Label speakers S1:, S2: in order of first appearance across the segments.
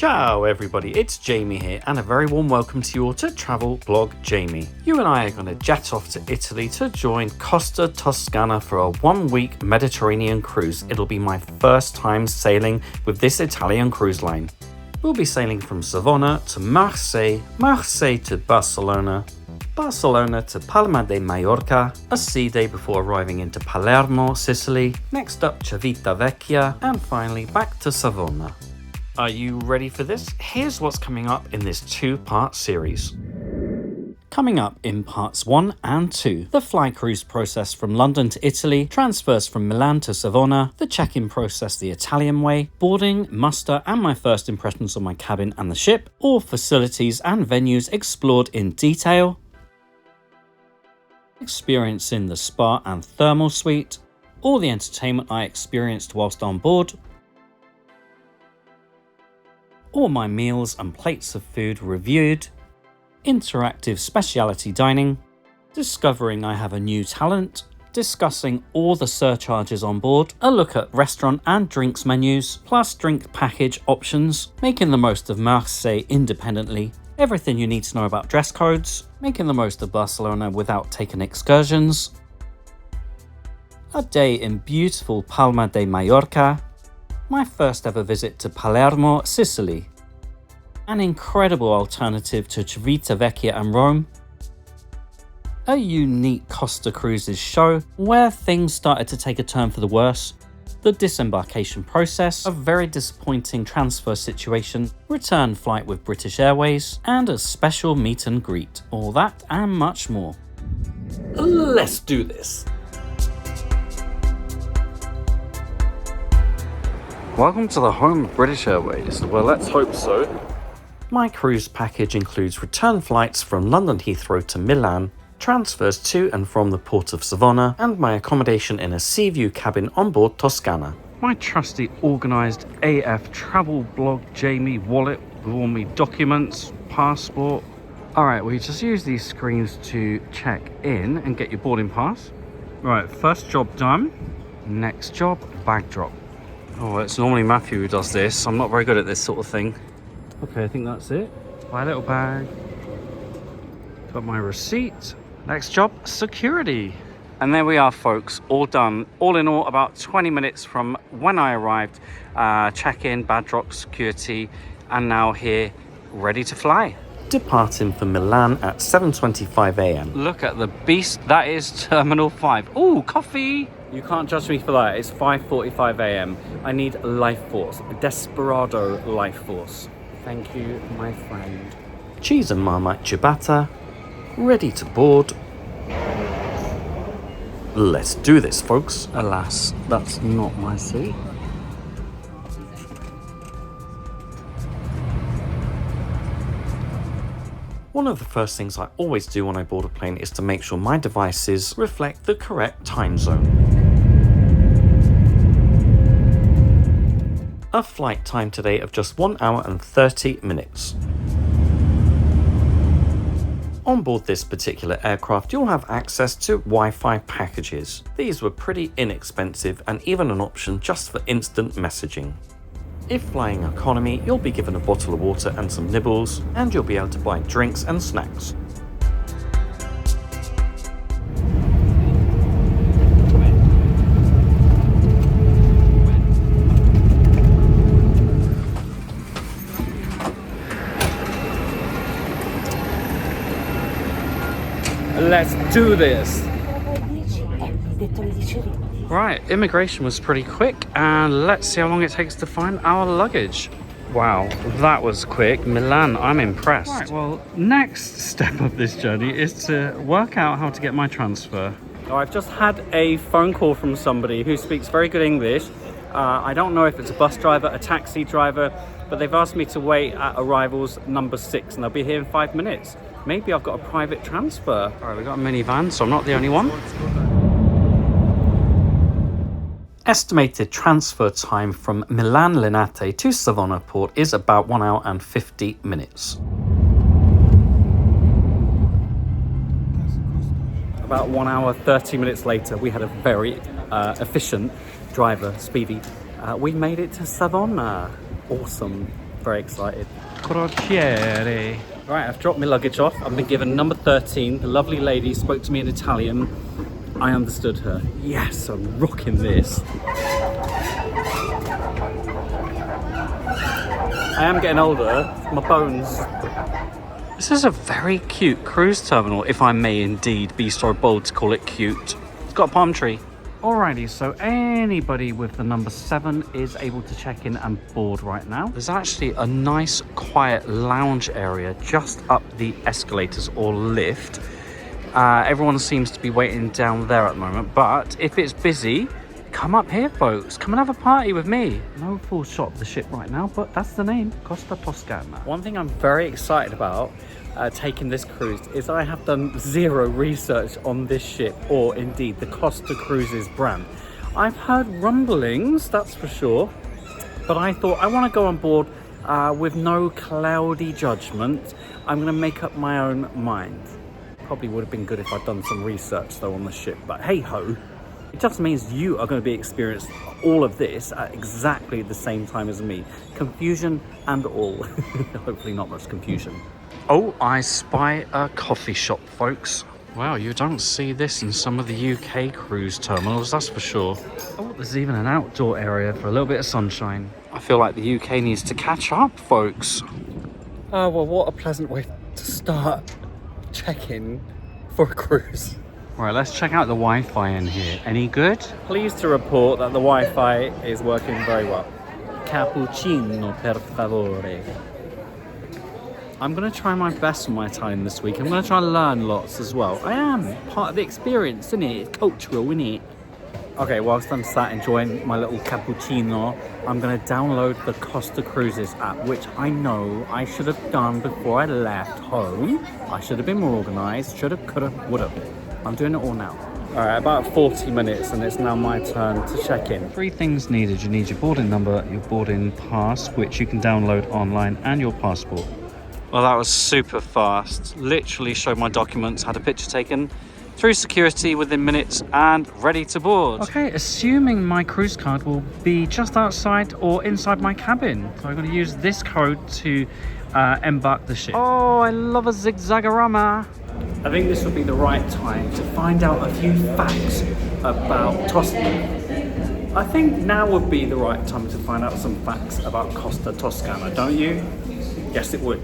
S1: Ciao everybody, it's Jamie here and a very warm welcome to you all to Travel Blog Jamie. You and I are going to jet off to Italy to join Costa Toscana for a 1-week Mediterranean cruise. It'll be my first time sailing with this Italian cruise line. We'll be sailing from Savona to Marseille, Marseille to Barcelona, Barcelona to Palma de Mallorca, a sea day before arriving into Palermo, Sicily, next up Civitavecchia, and finally back to Savona. Are you ready for this? Here's what's coming up in this 2-part series. Coming up in parts 1 and 2, the fly cruise process from London to Italy, transfers from Milan to Savona, the check-in process the Italian way, boarding, muster and my first impressions on my cabin and the ship, all facilities and venues explored in detail, experiencing the spa and thermal suite, all the entertainment I experienced whilst on board, all my meals and plates of food reviewed, interactive specialty dining, discovering I have a new talent, discussing all the surcharges on board, a look at restaurant and drinks menus, plus drink package options, making the most of Marseille independently, everything you need to know about dress codes, making the most of Barcelona without taking excursions, a day in beautiful Palma de Mallorca, my first ever visit to Palermo, Sicily, an incredible alternative to Civitavecchia and Rome, a unique Costa Cruises show where things started to take a turn for the worse, the disembarkation process, a very disappointing transfer situation, return flight with British Airways, and a special meet and greet. All that and much more. Let's do this! Welcome to the home of British Airways. Well, let's hope so. My cruise package includes return flights from London Heathrow to Milan, transfers to and from the port of Savona, and my accommodation in a sea view cabin on board Toscana. My trusty organised AF travel blog Jamie wallet with all my documents, passport. Alright, we just use these screens to check in and get your boarding pass. Right, first job done. Next job, bag drop. Oh, it's normally Matthew who does this. I'm not very good at this sort of thing. Okay, I think that's it. My little bag. Got my receipt. Next job, security. And there we are, folks, all done. All in all, about 20 minutes from when I arrived. Check-in, bag drop, security, and now here, ready to fly. Departing for Milan at 7:25 a.m. Look at the beast, that is Terminal 5. Ooh, coffee! You can't judge me for that, it's 5:45 a.m. I need life force, desperado life force. Thank you, my friend. Cheese and Marmite ciabatta, ready to board. Let's do this, folks. Alas, that's not my seat. One of the first things I always do when I board a plane is to make sure my devices reflect the correct time zone. A flight time today of just 1 hour and 30 minutes. On board this particular aircraft, you'll have access to Wi-Fi packages. These were pretty inexpensive and even an option just for instant messaging. If flying economy, you'll be given a bottle of water and some nibbles, and you'll be able to buy drinks and snacks. Let's do this! Right, immigration was pretty quick, and let's see how long it takes to find our luggage. Wow, that was quick. Milan, I'm impressed. Right, well, next step of this journey is to work out how to get my transfer. Oh, I've just had a phone call from somebody who speaks very good English. I don't know if it's a bus driver, a taxi driver, but they've asked me to wait at arrivals number 6, and they'll be here in 5 minutes. Maybe I've got a private transfer. All right, we've got a minivan, so I'm not the only one. Estimated transfer time from Milan Linate to Savona port is about 1 hour and 50 minutes. About 1 hour, 30 minutes later, we had a very efficient driver, Speedy. We made it to Savona. Awesome.
S2: very excited. Crociere. Right, I've dropped my luggage off. I've been given number 13. The lovely lady spoke to me in Italian. I understood her. Yes, I'm rocking this. I am getting older. My bones.
S1: This is a very cute cruise terminal, if I may indeed be so bold to call it cute. It's got a palm tree. Alrighty, so anybody with the number 7 is able to check in and board right now. There's actually a nice quiet lounge area just up the escalators or lift. Everyone seems to be waiting down there at the moment, but if it's busy, come up here, folks. Come and have a party with me. No full shot of the ship right now, but that's the name, Costa Toscana.
S2: One thing I'm very excited about taking this cruise is I have done zero research on this ship or indeed the Costa Cruises brand. I've heard rumblings, that's for sure, but I thought I want to go on board with no cloudy judgment. I'm going to make up my own mind. Probably would have been good if I'd done some research though on the ship, but hey ho. It just means you are going to be experiencing all of this at exactly the same time as me. Confusion and all. Hopefully not much confusion.
S1: Oh, I spy a coffee shop, folks. Wow, you don't see this in some of the UK cruise terminals, that's for sure. Oh, there's even an outdoor area for a little bit of sunshine. I feel like the UK needs to catch up, folks.
S2: Oh, well, what a pleasant way to start check-in for a cruise.
S1: Right, let's check out the Wi-Fi in here. Any good?
S2: Pleased to report that the Wi-Fi is working very well. Cappuccino, per favore. I'm going to try my best on my time this week. I'm going to try and learn lots as well. I am. Part of the experience, isn't it? It's cultural, isn't it? Okay, whilst I'm sat enjoying my little cappuccino, I'm going to download the Costa Cruises app, which I know I should have done before I left home. I should have been more organised. Should have, could have, would have. I'm doing it all now. All right, about 40 minutes and it's now my turn to check in.
S1: 3 things needed. You need your boarding number, your boarding pass, which you can download online, and your passport. Well, that was super fast. Literally showed my documents, had a picture taken, through security within minutes, and ready to board. Okay, assuming my cruise card will be just outside or inside my cabin. So I'm going to use this code to embark the ship. Oh, I love a zigzagorama.
S2: I think this would be the right time to find out a few facts about Tuscany. I think now would be the right time to find out some facts about Costa Toscana, don't you? Yes, it would.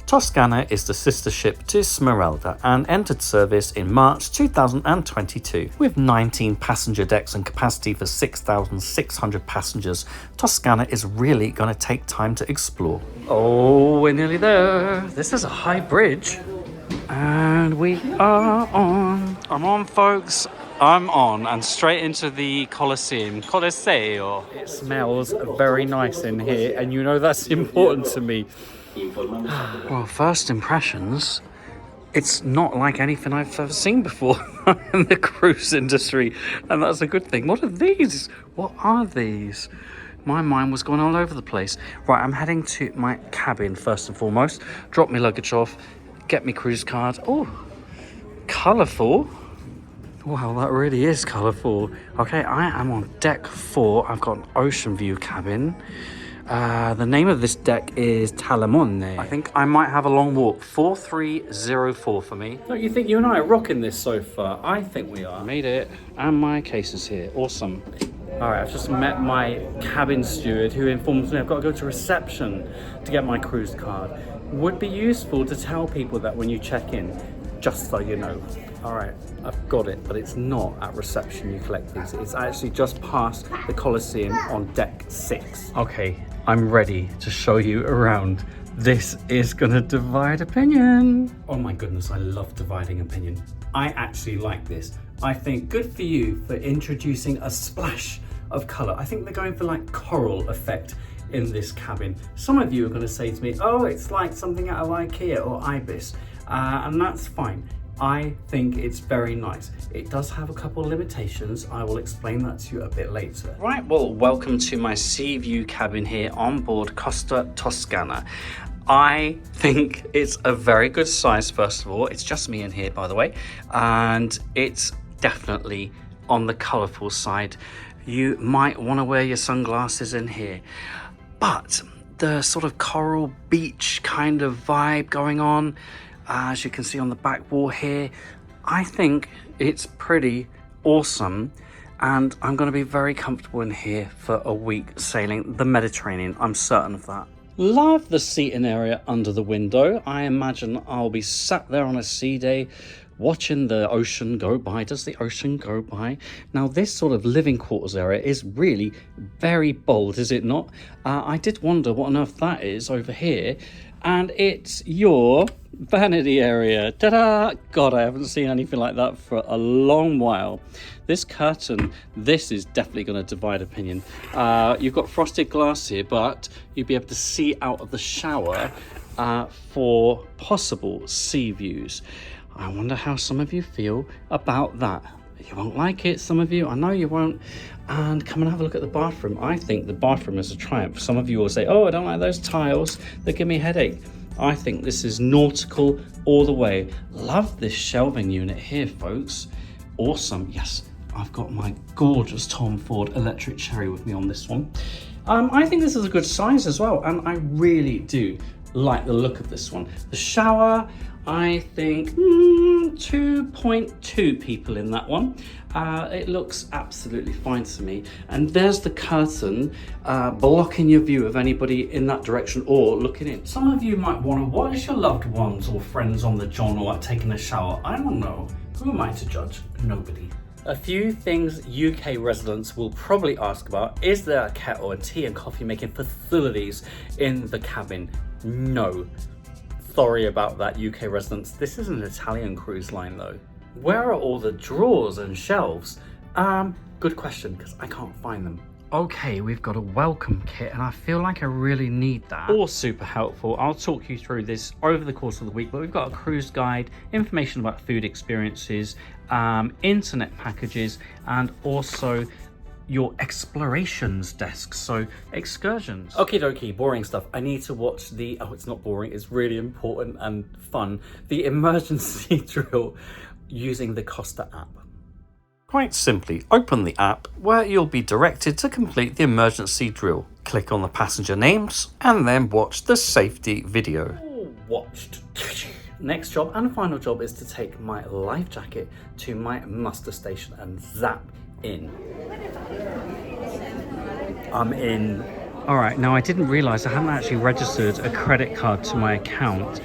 S1: Toscana is the sister ship to Smeralda and entered service in March 2022. With 19 passenger decks and capacity for 6,600 passengers, Toscana is really going to take time to explore. Oh, we're nearly there. This is a high bridge. And we are on. I'm on, folks. I'm on and straight into the Coliseum. Coliseum.
S2: It smells very nice in here, and you know that's important to me.
S1: Well, first impressions, it's not like anything I've ever seen before in the cruise industry, and that's a good thing. What are these? What are these? My mind was going all over the place. Right, I'm heading to my cabin first and foremost. Drop my luggage off. Get me cruise card. Oh, colourful. Wow, that really is colourful. Okay, I am on deck 4. I've got an ocean view cabin. The name of this deck is Talamone. I think I might have a long walk. 4304 for me.
S2: Don't you think you and I are rocking this so far? I think we are.
S1: Made it. And my case is here. Awesome.
S2: All right, I've just met my cabin steward who informs me I've got to go to reception to get my cruise card. Would be useful to tell people that when you check in, just so you know. All right, I've got it, but it's not at reception you collect these. It's actually just past the Coliseum on deck 6.
S1: Okay, I'm ready to show you around. This is gonna divide opinion.
S2: Oh my goodness, I love dividing opinion. I actually like this. I think good for you for introducing a splash of color. I think they're going for like coral effect in this cabin. Some of you are going to say to me, oh, it's like something out of IKEA or Ibis, and that's fine. I think it's very nice. It does have a couple of limitations. I will explain that to you a bit later.
S1: Right, well, welcome to my sea view cabin here on board Costa Toscana. I think it's a very good size, first of all. It's just me in here, by the way, and it's definitely on the colourful side. You might want to wear your sunglasses in here. But the sort of coral beach kind of vibe going on. As you can see on the back wall here, I think it's pretty awesome. And I'm going to be very comfortable in here for a week sailing the Mediterranean. I'm certain of that. Love the seating area under the window. I imagine I'll be sat there on a sea day watching the ocean go by. Does the ocean go by? Now, this sort of living quarters area is really very bold, is it not? I did wonder what on earth that is over here. And it's your vanity area. Ta-da! God, I haven't seen anything like that for a long while. This curtain, this is definitely going to divide opinion. You've got frosted glass here, but you'll be able to see out of the shower for possible sea views. I wonder how some of you feel about that. You won't like it, some of you. I know you won't. And come and have a look at the bathroom. I think the bathroom is a triumph. Some of you will say, oh, I don't like those tiles. They give me a headache. I think this is nautical all the way. Love this shelving unit here, folks. Awesome. Yes, I've got my gorgeous Tom Ford electric cherry with me on this one. I think this is a good size as well. And I really do like the look of this one. The shower, I think 2.2 people in that one. It looks absolutely fine to me. And there's the curtain blocking your view of anybody in that direction or looking in. Some of you might wonder, what is your loved ones or friends on the john or taking a shower? I don't know. Who am I to judge? Nobody. A few things UK residents will probably ask about. Is there a kettle and tea and coffee making facilities in the cabin? No. Sorry about that, UK residents. This is an Italian cruise line though. Where are all the drawers and shelves? Good question, because I can't find them. Okay, we've got a welcome kit and I feel like I really need that. All super helpful. I'll talk you through this over the course of the week, but we've got a cruise guide, information about food experiences, internet packages, and also your explorations desk, so excursions. Okie dokie, boring stuff. I need to watch the, oh, it's not boring, it's really important and fun, the emergency drill using the Costa app. Quite simply, open the app where you'll be directed to complete the emergency drill. Click on the passenger names and then watch the safety video. Watched. Next job and final job is to take my life jacket to my muster station and zap in. I'm in. All right, now I didn't realize I hadn't actually registered a credit card to my account.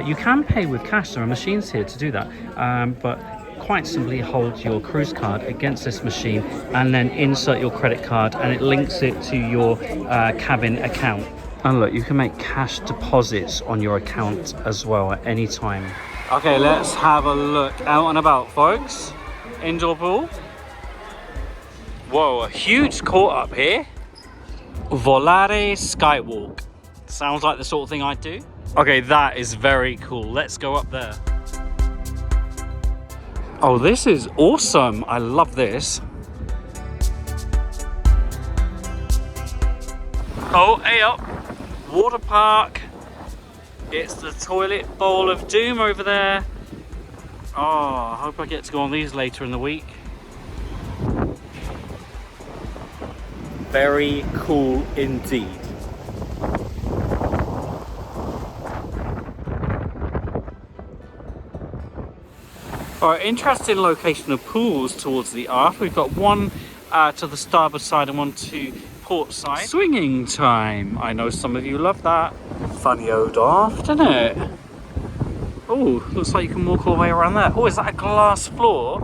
S1: You can pay with cash, there are machines here to do that, but quite simply hold your cruise card against this machine and then insert your credit card and it links it to your cabin account. And look, you can make cash deposits on your account as well at any time. Okay, let's have a look out and about, folks. Indoor pool. Whoa, a huge court up here. Volare Skywalk. Sounds like the sort of thing I'd do. Okay, that is very cool. Let's go up there. Oh, this is awesome. I love this. Oh, hey up. Water park. It's the toilet bowl of doom over there. Oh, I hope I get to go on these later in the week. Very cool indeed. Alright, interesting location of pools towards the aft. We've got one to the starboard side and one to port side. Swinging time. I know some of you love that. Funny old aft, isn't it? Oh, looks like you can walk all the way around there. Oh, is that a glass floor?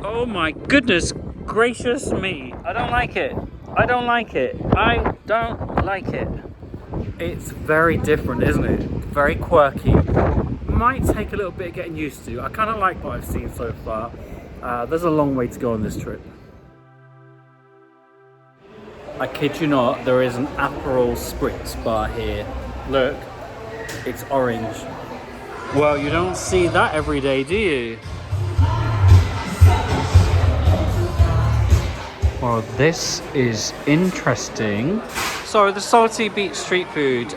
S1: Oh my goodness gracious me. I don't like it. I don't like it. I don't like it. It's very different, isn't it? Very quirky. Might take a little bit of getting used to. I kind of like what I've seen so far. There's a long way to go on this trip. I kid you not, there is an Aperol Spritz bar here. Look, it's orange. Well, you don't see that every day, do you? Well, this is interesting. So the salty beach street food,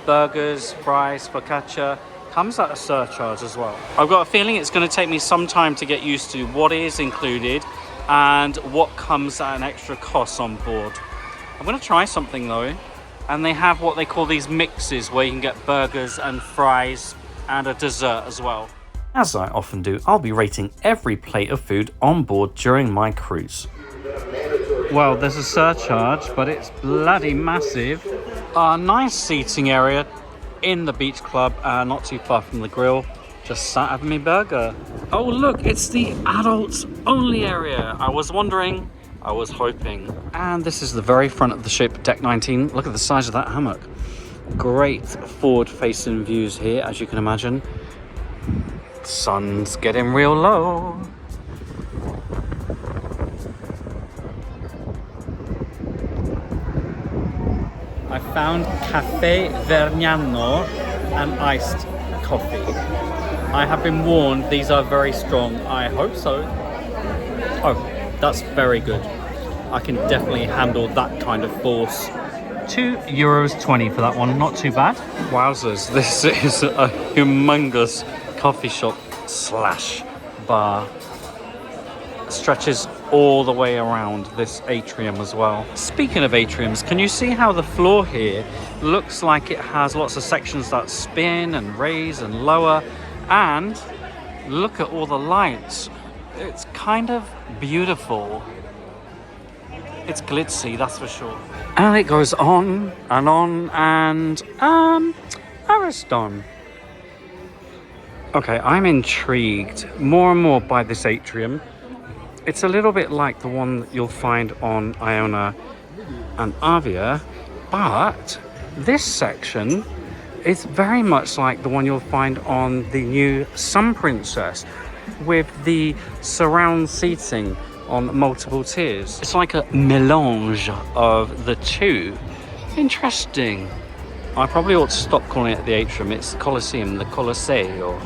S1: burgers, fries, focaccia, comes at a surcharge as well. I've got a feeling it's going to take me some time to get used to what is included and what comes at an extra cost on board.
S2: I'm gonna try something though. And they have what they call these mixes where you can get burgers and fries and a dessert as well.
S1: As I often do, I'll be rating every plate of food on board during my cruise.
S2: Well, there's a surcharge, but it's bloody massive. A nice seating area in the beach club, not too far from the grill. Just sat having me burger. Oh look, it's the adults only area. I was wondering, I was hoping. And this is the very front of the ship, deck 19. Look at the size of that hammock. Great forward facing views here, as you can imagine. Sun's getting real low. I found Cafe Vergnano and iced coffee. I have been warned these are very strong. I hope so. Oh, that's very good. I can definitely handle that kind of force. €2.20 for that one, not too bad. Wowzers, this is a humongous coffee shop slash bar. Stretches all the way around this atrium as well. Speaking of atriums, can you see how the floor here looks like it has lots of sections that spin and raise and lower? And look at all the lights. It's kind of beautiful. It's glitzy, that's for sure. And it goes on and Ariston. Okay, I'm intrigued more and more by this atrium. It's a little bit like the one that you'll find on Iona and Avia, but this section is very much like the one you'll find on the new Sun Princess, with the surround seating on multiple tiers. It's like a melange of the two. Interesting. I probably ought to stop calling it the atrium. It's the Coliseum, the Coliseo.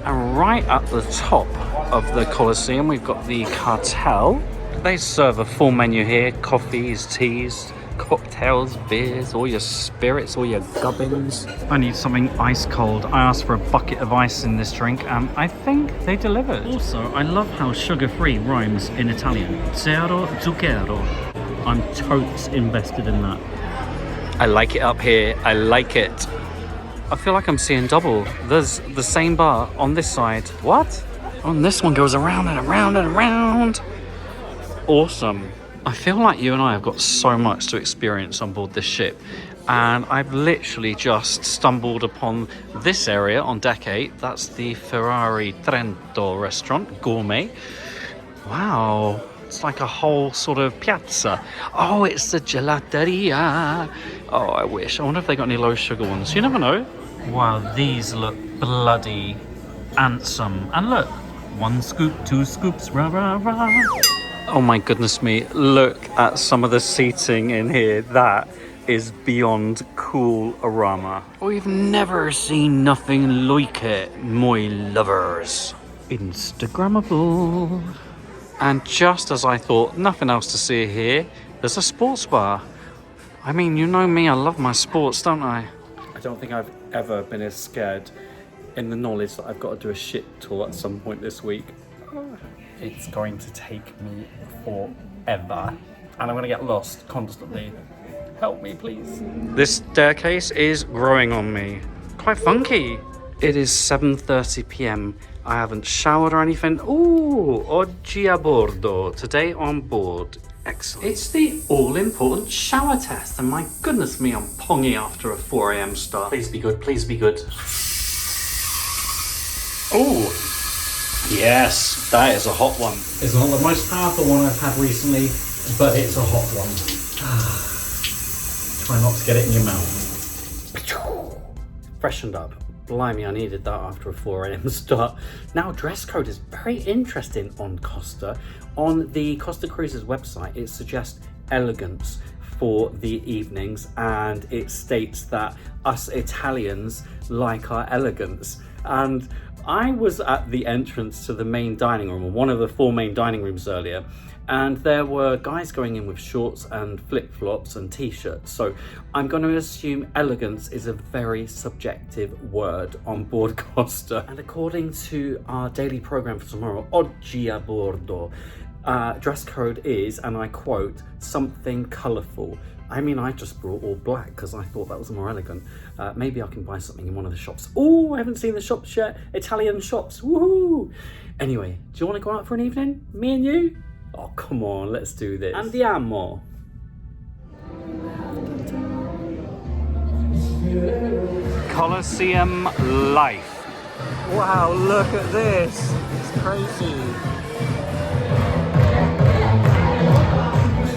S2: And right at the top of the Coliseum, we've got the cartel. They serve a full menu here: coffees, teas, cocktails, beers, all your spirits, all your gubbins. I need something ice cold. I asked for a bucket of ice in this drink, and I think they delivered. Also, I love how sugar-free rhymes in Italian. Zero zucchero. I'm totes invested in that. I like it up here. I like it. I feel like I'm seeing double. There's the same bar on this side. What? On this one goes around and around and around. Awesome. I feel like you and I have got so much to experience on board this ship, and I've literally just stumbled upon this area on deck 8. That's the Ferrari Trento restaurant, gourmet. Wow, it's like a whole sort of piazza. Oh, it's the gelateria. Oh, I wish. I wonder if they got any low sugar ones. You never know. Wow, these look bloody handsome. And look, 1 scoop, 2 scoops, rah, rah, rah. Oh my goodness me, look at some of the seating in here. That is beyond cool-orama. We've never seen nothing like it, my lovers. Instagrammable. And just as I thought, nothing else to see here, there's a sports bar. I mean, you know me, I love my sports, don't I? I don't think I've ever been as scared in the knowledge that I've got to do a ship tour at some point this week. It's going to take me forever, and I'm going to get lost constantly. Help me, please. This staircase is growing on me. Quite funky. It is 7:30 p.m. I haven't showered or anything. Ooh, oggi a bordo. Today on board. Excellent. It's the all-important shower test, and my goodness me, I'm pongy after a 4 a.m. start. Please be good, please be good. Ooh. Yes, that is a hot one. It's not the most powerful one I've had recently, but it's a hot one. Try not to get it in your mouth. Freshened up. Blimey, I needed that after a 4 a.m. start. Now, dress code is very interesting on Costa. On the Costa Cruises website, it suggests elegance for the evenings, and it states that us Italians like our elegance. And I was at the entrance to the main dining room, or one of the 4 main dining rooms earlier, and there were guys going in with shorts and flip-flops and t-shirts. So I'm going to assume elegance is a very subjective word on board Costa. And according to our daily program for tomorrow, oggi a bordo, Dress code is, and I quote, something colourful. I mean, I just brought all black because I thought that was more elegant. Maybe I can buy something in one of the shops. Oh, I haven't seen the shops yet. Italian shops, woohoo! Anyway, do you want to go out for an evening? Me and you? Oh, come on, let's do this. Andiamo. Coliseum life. Wow, look at this. It's crazy.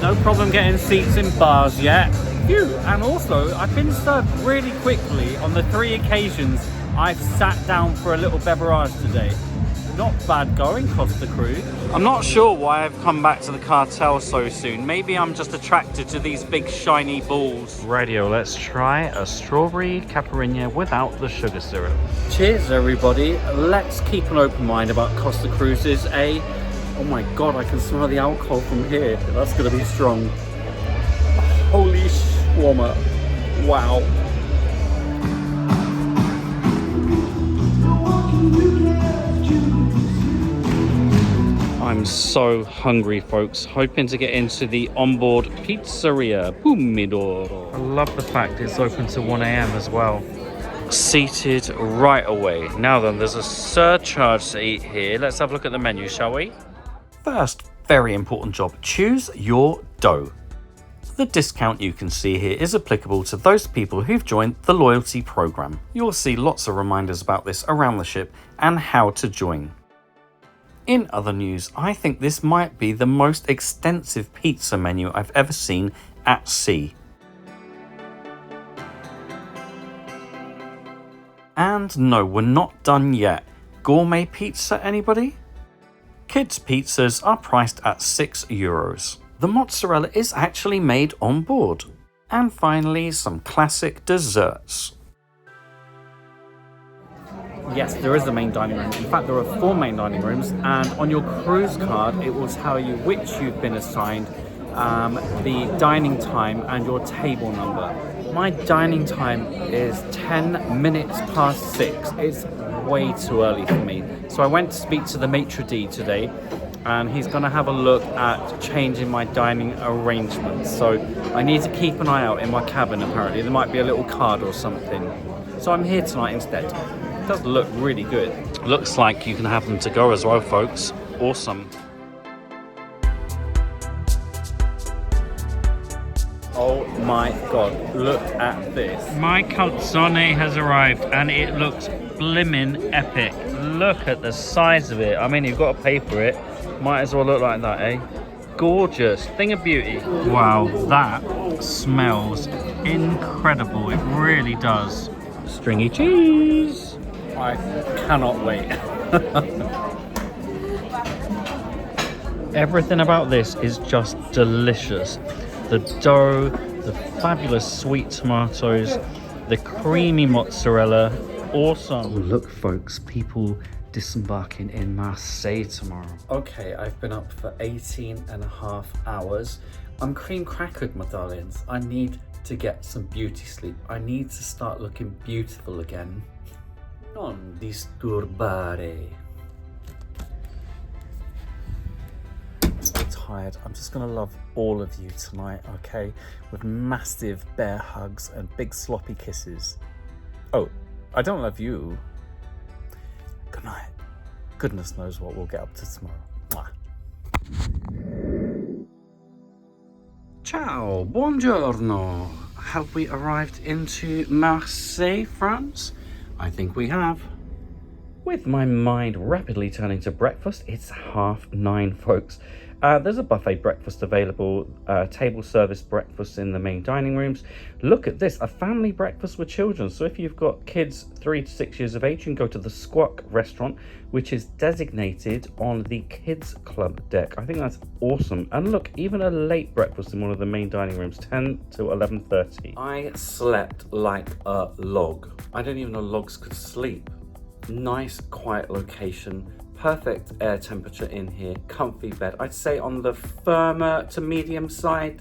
S2: No problem getting seats in bars yet. Phew. And also, I've been served really quickly on the 3 occasions I've sat down for a little beverage today. Not bad going, Costa Cruise. I'm not sure why I've come back to the cartel so soon. Maybe I'm just attracted to these big shiny balls.
S1: Radio, let's try a strawberry caipirinha without the sugar syrup.
S2: Cheers, everybody. Let's keep an open mind about Costa Cruises. Oh my God, I can smell the alcohol from here. That's gonna be strong. Holy shawarma. Wow. I'm so hungry, folks. Hoping to get into the onboard Pizzeria. Pomodoro.
S1: I love the fact it's open till 1 a.m. as well.
S2: Seated right away. Now then, there's a surcharge to eat here. Let's have a look at the menu, shall we?
S1: First, very important job, choose your dough. The discount you can see here is applicable to those people who've joined the loyalty program. You'll see lots of reminders about this around the ship and how to join. In other news, I think this might be the most extensive pizza menu I've ever seen at sea. And no, we're not done yet. Gourmet pizza, anybody? Kids' pizzas are priced at €6. The mozzarella is actually made on board. And finally, some classic desserts.
S2: Yes, there is a main dining room. In fact, there are 4 main dining rooms, and on your cruise card, it will tell you which you've been assigned, the dining time, and your table number. My dining time is 10 minutes past 6. It's way too early for me. So I went to speak to the maitre d' today, and he's going to have a look at changing my dining arrangements. So I need to keep an eye out in my cabin, apparently. There might be a little card or something. So I'm here tonight instead. It does look really good.
S1: Looks like you can have them to go as well, folks. Awesome.
S2: Oh my God, look at this.
S1: My calzone has arrived and it looks blimmin' epic. Look at the size of it. I mean, you've got to pay for it. Might as well look like that, eh? Gorgeous. Thing of beauty. Wow, that smells incredible. It really does. Stringy cheese.
S2: I cannot wait.
S1: Everything about this is just delicious. The dough, the fabulous sweet tomatoes, the creamy mozzarella, awesome. Oh, look, folks, people disembarking in Marseille tomorrow.
S2: Okay, I've been up for 18.5 hours. I'm cream crackered, my darlings. I need to get some beauty sleep. I need to start looking beautiful again. Non disturbare. I'm so tired. I'm just gonna love all of you tonight, okay? With massive bear hugs and big sloppy kisses. Oh, I don't love you. Good night. Goodness knows what we'll get up to tomorrow. Mwah.
S1: Ciao, buongiorno. Have we arrived into Marseille, France? I think we have. With my mind rapidly turning to breakfast, it's 9:30, folks. There's a buffet breakfast available, table service breakfast in the main dining rooms. Look at this, a family breakfast with children. So if you've got kids 3 to 6 years of age, you can go to the Squawk restaurant, which is designated on the kids club deck. I think that's awesome. And look, even a late breakfast in one of the main dining rooms, 10 to 11:30. I slept like a log. I didn't even know logs could sleep. Nice, quiet location. Perfect air temperature in here, comfy bed. I'd say on the firmer to medium side,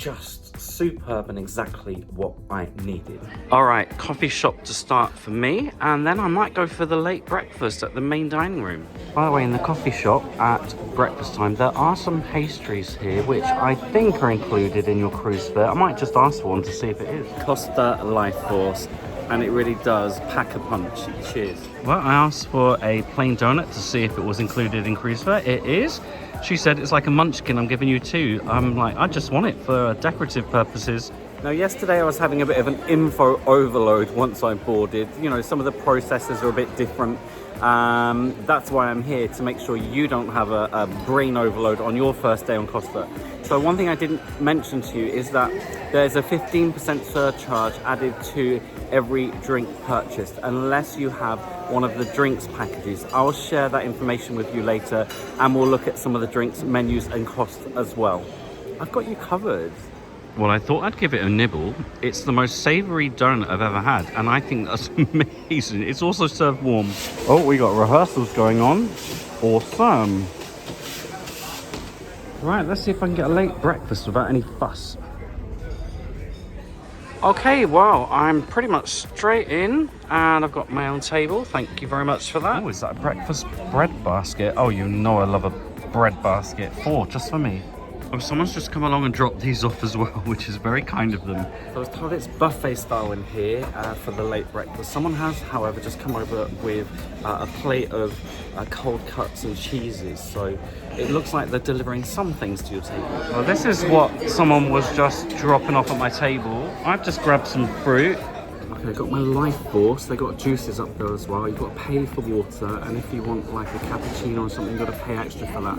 S1: just superb and exactly what I needed. All right, coffee shop to start for me, and then I might go for the late breakfast at the main dining room. By the way, in the coffee shop at breakfast time, there are some pastries here, which I think are included in your cruise fare. I might just ask for one to see if it is. Costa Life Force, and it really does pack a punch. Cheers. Well, I asked for a plain donut to see if it was included in cruise fare. It is. She said it's like a munchkin, I'm giving you two. I'm like, I just want it for decorative purposes. Now, yesterday I was having a bit of an info overload once I boarded. You know, some of the processes are a bit different. That's why I'm here, to make sure you don't have a brain overload on your first day on Costa. So one thing I didn't mention to you is that there's a 15% surcharge added to every drink purchased, unless you have one of the drinks packages. I'll share that information with you later, and we'll look at some of the drinks menus and costs as well. I've got you covered. Well, I thought I'd give it a nibble. It's the most savoury donut I've ever had, and I think that's amazing. It's also served warm. Oh, we got rehearsals going on. Awesome. Right, let's see if I can get a late breakfast without any fuss. Okay, well, I'm pretty much straight in, and I've got my own table. Thank you very much for that. Oh, is that a breakfast bread basket? Oh, you know I love a bread basket. 4 just for me. Oh, someone's just come along and dropped these off as well, which is very kind of them. So I was told it's buffet style in here for the late breakfast. Someone has, however, just come over with a plate of cold cuts and cheeses. So it looks like they're delivering some things to your table. Well, this is what someone was just dropping off at my table. I've just grabbed some fruit. Okay, I've got my Life Force. They got juices up there as well. You've got to pay for water, and if you want like a cappuccino or something, you've got to pay extra for that.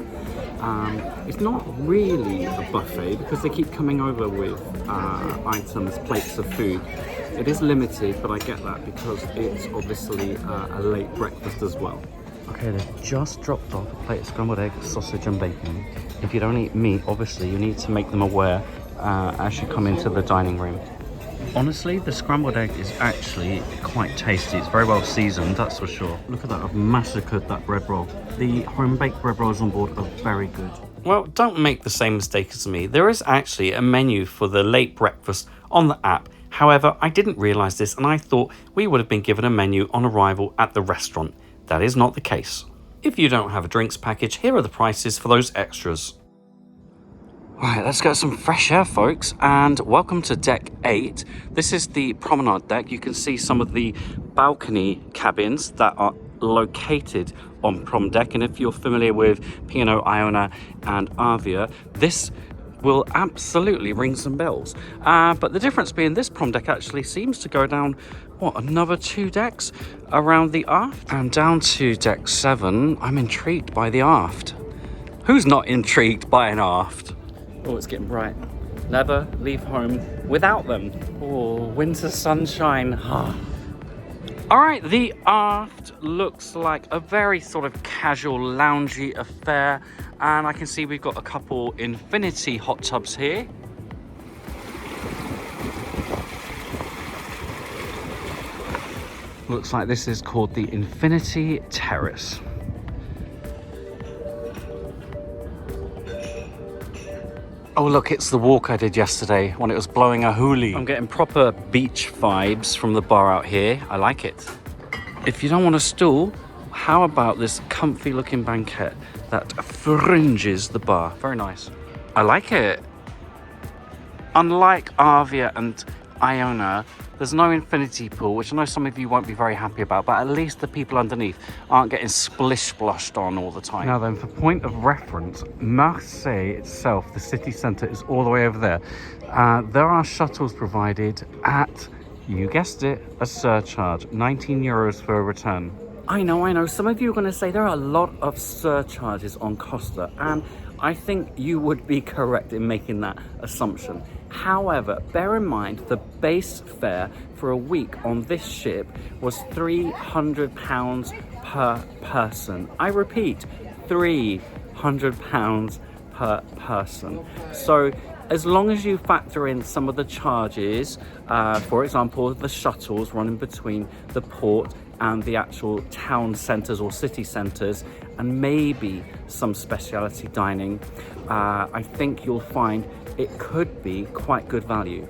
S1: It's not really a buffet because they keep coming over with items, plates of food. It is limited, but I get that because it's obviously a late breakfast as well. Okay, they've just dropped off a plate of scrambled eggs, sausage and bacon. If you don't eat meat, obviously you need to make them aware as you come into the dining room. Honestly, the scrambled egg is actually quite tasty. It's very well seasoned, that's for sure. Look at that, I've massacred that bread roll. The home-baked bread rolls on board are very good. Well, don't make the same mistake as me. There is actually a menu for the late breakfast on the app. However, I didn't realise this, and I thought we would have been given a menu on arrival at the restaurant. That is not the case. If you don't have a drinks package, here are the prices for those extras. Right, let's get some fresh air, folks, and welcome to deck 8. This is the promenade deck. You can see some of the balcony cabins that are located on prom deck, and if you're familiar with P&O, Iona and Avia, this will absolutely ring some bells. But the difference being this prom deck actually seems to go down, what, another 2 decks around the aft? And down to deck 7, I'm intrigued by the aft. Who's not intrigued by an aft? Oh, it's getting bright. Never leave home without them. Oh, winter sunshine. All right, the aft looks like a very sort of casual, loungy affair. And I can see we've got a couple infinity hot tubs here. Looks like this is called the Infinity Terrace. Oh look, it's the walk I did yesterday when it was blowing a hoolie. I'm getting proper beach vibes from the bar out here. I like it. If you don't want a stool, how about this comfy looking banquette that fringes the bar? Very nice. I like it. Unlike Avia and Iona, there's no infinity pool, which I know some of you won't be very happy about, but at least the people underneath aren't getting splish-splashed on all the time. Now then, for point of reference, Marseille itself, the city centre, is all the way over there. There are shuttles provided at, you guessed it, a surcharge, 19 euros for a return. I know. Some of you are going to say there are a lot of surcharges on Costa, and I think you would be correct in making that assumption. However, bear in mind the base fare for a week on this ship was £300 per person. I repeat, £300 per person. So as long as you factor in some of the charges, for example, the shuttles running between the port and the actual town centres or city centres, and maybe some speciality dining, I think you'll find
S2: it could be quite good value.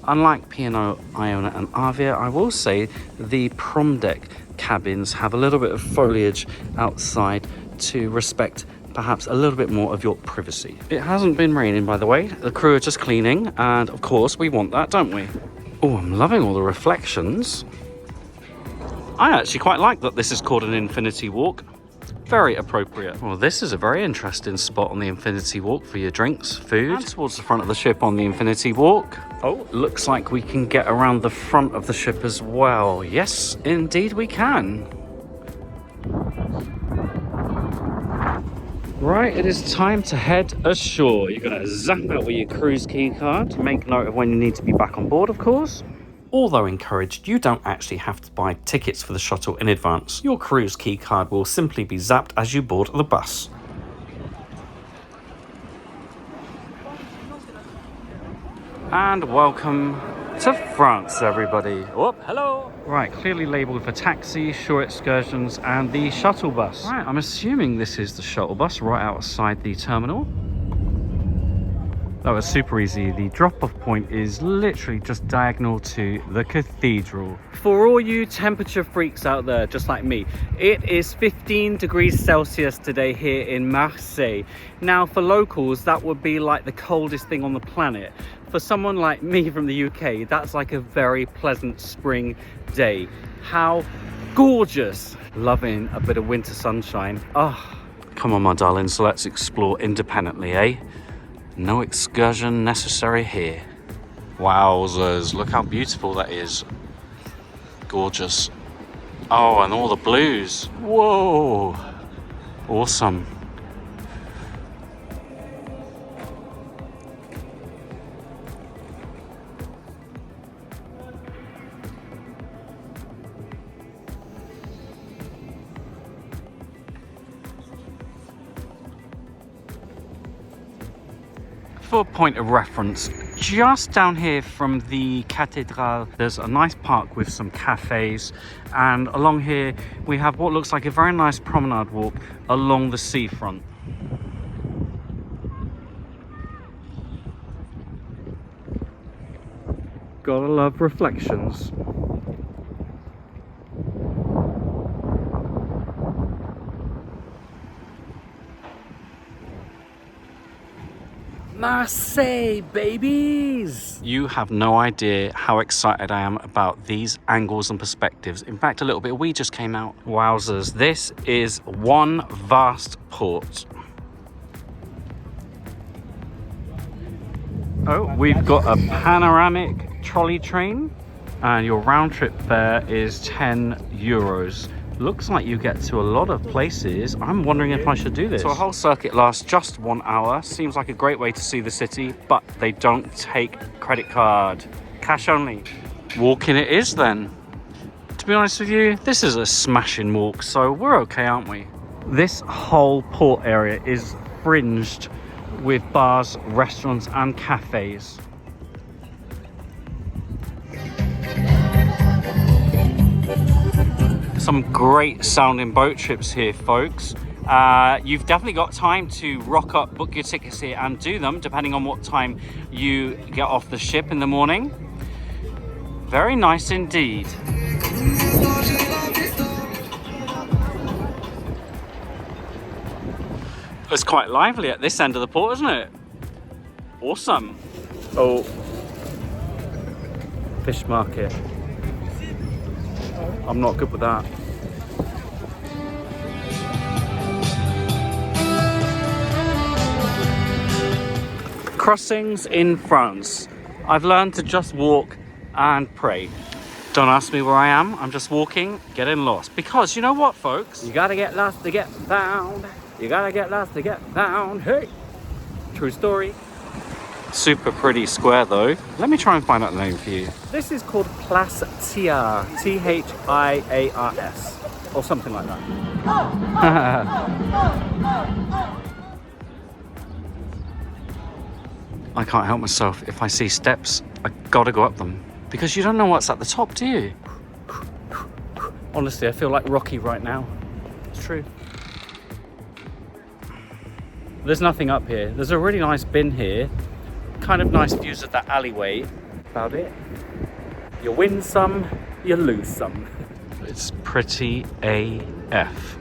S1: Unlike P&O, Iona and Avia, I will say the prom deck cabins have a little bit of foliage outside to respect perhaps a little bit more of your privacy. It hasn't been raining, by the way. The crew are just cleaning, and of course we want that, don't we? Oh, I'm loving all the reflections. I actually quite like that this is called an infinity walk. Very appropriate. Well, this is a very interesting spot on the infinity walk for your drinks, food. And towards the front of the ship on the infinity walk. Oh, looks like we can get around the front of the ship as well. Yes, indeed we can. Right, it is time to head ashore. You're going to zap out with your cruise key card. Make note of when you need to be back on board, of course. Although encouraged, you don't actually have to buy tickets for the shuttle in advance. Your cruise key card will simply be zapped as you board the bus. And welcome to France, everybody. Oh, hello. Right, clearly labelled for taxi, shore excursions, and the shuttle bus. Right, I'm assuming this is the shuttle bus right outside the terminal. That was super easy. The drop-off point is literally just diagonal to the cathedral.
S2: For all you temperature freaks out there, just like me, it is 15 degrees Celsius today here in Marseille. Now, for locals, that would be like the coldest thing on the planet. For someone like me from the UK, that's like a very pleasant spring day. How gorgeous. Loving a bit of winter sunshine. Oh.
S1: Come on, my darling, so let's explore independently, eh? No excursion necessary here. Wowzers, look how beautiful that is. Gorgeous. Oh, and all the blues. Whoa. Awesome. For a point of reference, just down here from the cathedral, there's a nice park with some cafes, and along here we have what looks like a very nice promenade walk along the seafront.
S2: Gotta love reflections. Marseille, babies!
S1: You have no idea how excited I am about these angles and perspectives. In fact, a little bit, we just came out. Wowzers, this is one vast port. Oh, we've got a panoramic trolley train, and your round trip fare is €10. Looks like you get to a lot of places. I'm wondering if I should do this. So a whole circuit lasts just 1 hour. Seems like a great way to see the city, but they don't take credit card. Cash only. Walking it is then. To be honest with you, this is a smashing walk, so we're okay, aren't we? This whole port area is fringed with bars, restaurants, and cafes. Some great sounding boat trips here, folks. You've definitely got time to rock up, book your tickets here and do them depending on what time you get off the ship in the morning. Very nice indeed. It's quite lively at this end of the port, isn't it? Awesome.
S2: Oh, fish market. I'm not good with that.
S1: Crossings in France. I've learned to just walk and pray. Don't ask me where I am. I'm just walking, getting lost. Because you know what, folks?
S2: You gotta get lost to get found. You gotta get lost to get found. Hey! True story.
S1: Super pretty square though. Let me try and find out the name for you.
S2: This is called Place Thiars. Thiars. Or something like that.
S1: I can't help myself. If I see steps, I gotta go up them. Because you don't know what's at the top, do you?
S2: Honestly, I feel like Rocky right now. It's true. There's nothing up here. There's a really nice bin here, kind of nice views of that alleyway. About it. You win some, you lose some.
S1: It's pretty AF.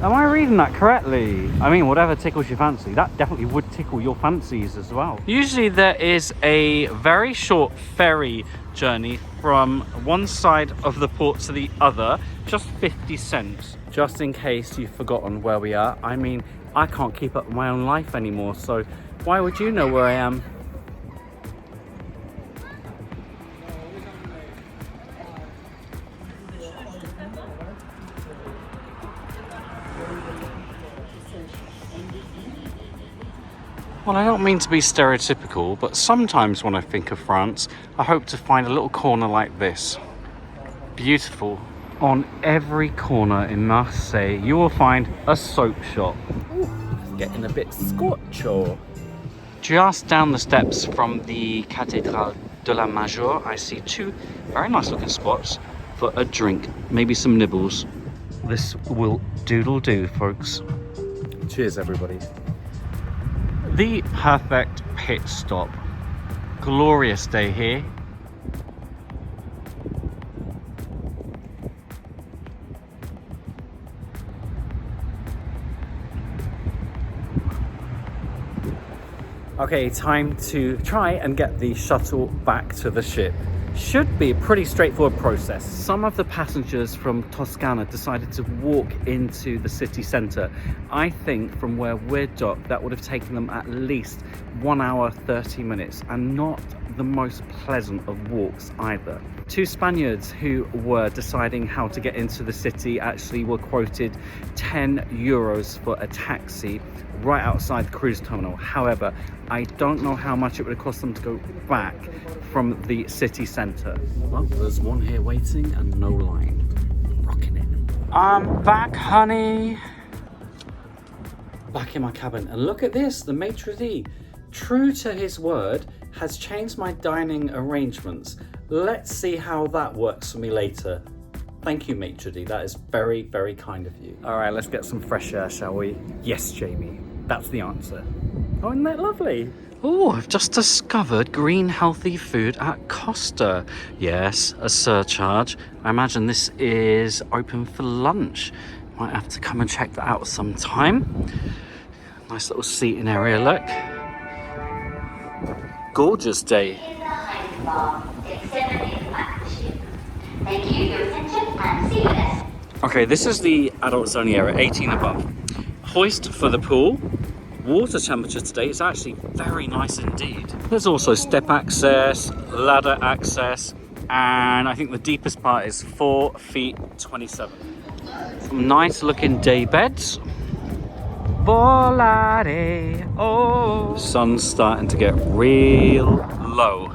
S2: Am I reading that correctly? I mean, whatever tickles your fancy. That definitely would tickle your fancies as well.
S1: Usually there is a very short ferry journey from one side of the port to the other, just 50 cents.
S2: Just in case you've forgotten where we are. I mean, I can't keep up with my own life anymore, so why would you know where I am?
S1: Well, I don't mean to be stereotypical, but sometimes when I think of France, I hope to find a little corner like this. Beautiful.
S2: On every corner in Marseille, you will find a soap shop. Ooh, getting a bit scorcho.
S1: Just down the steps from the Cathédrale de la Major, I see two very nice looking spots for a drink, maybe some nibbles. This will doodle do, folks.
S2: Cheers, everybody.
S1: The perfect pit stop. Glorious day here.
S2: Okay, time to try and get the shuttle back to the ship. Should be a pretty straightforward process. Some of the passengers from Toscana decided to walk into the city centre. I think from where we're docked, that would have taken them at least 1 hour 30 minutes, and not the most pleasant of walks either. Two Spaniards who were deciding how to get into the city actually were quoted 10 euros for a taxi right outside the cruise terminal. However, I don't know how much it would have cost them to go back from the city centre.
S1: Well, there's one here waiting and no line. Rocking it. I'm back, honey.
S2: Back in my cabin, and look at this, the maitre d', true to his word, has changed my dining arrangements. Let's see how that works for me later. Thank you, maitre d', that is very, very kind of you. All right, let's get some fresh air, shall we? Yes, Jamie, that's the answer. Oh, isn't that lovely?
S1: Oh, I've just discovered green healthy food at Costa. Yes, a surcharge. I imagine this is open for lunch. Might have to come and check that out sometime. Nice little seating area, look. Gorgeous day.
S3: Thank you for your attention and see you next.
S1: Okay, this is the adults only area, 18 above. Hoist for the pool. Water temperature today is actually very nice indeed. There's also step access, ladder access, and I think the deepest part is 4 feet 27. Some nice looking day beds. Volare, oh. The sun's starting to get real low.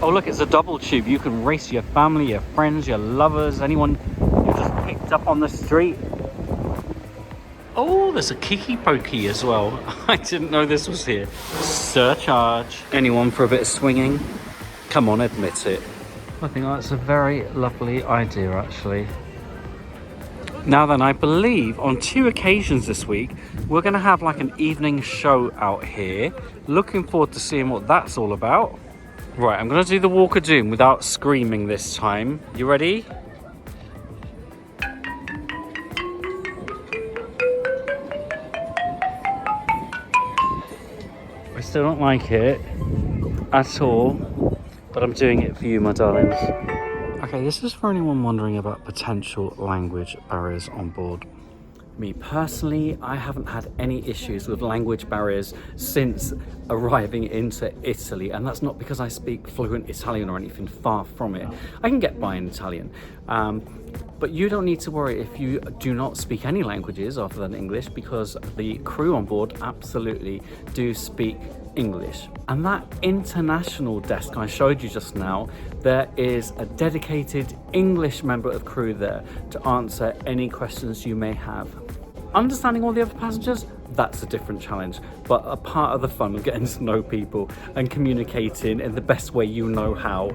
S1: Oh look, it's a double tube. You can race your family, your friends, your lovers, anyone you just picked up on the street. Oh, there's a Kiki Pokey as well. I didn't know this was here. Surcharge. Anyone for a bit of swinging? Come on, admit it. I think that's a very lovely idea, actually. Now then, I believe on 2 occasions this week, we're going to have like an evening show out here. Looking forward to seeing what that's all about. Right, I'm going to do the Walk of Doom without screaming this time. You ready? I still don't like it at all, but I'm doing it for you, my darlings. Okay, this is for anyone wondering about potential language barriers on board.
S2: Me personally, I haven't had any issues with language barriers since arriving into Italy, and that's not because I speak fluent Italian or anything, far from it. I can get by in Italian, but you don't need to worry if you do not speak any languages other than English, because the crew on board absolutely do speak English. And that international desk I showed you just now, there is a dedicated English member of crew there to answer any questions you may have. Understanding all the other passengers, that's a different challenge, but a part of the fun of getting to know people and communicating in the best way you know how.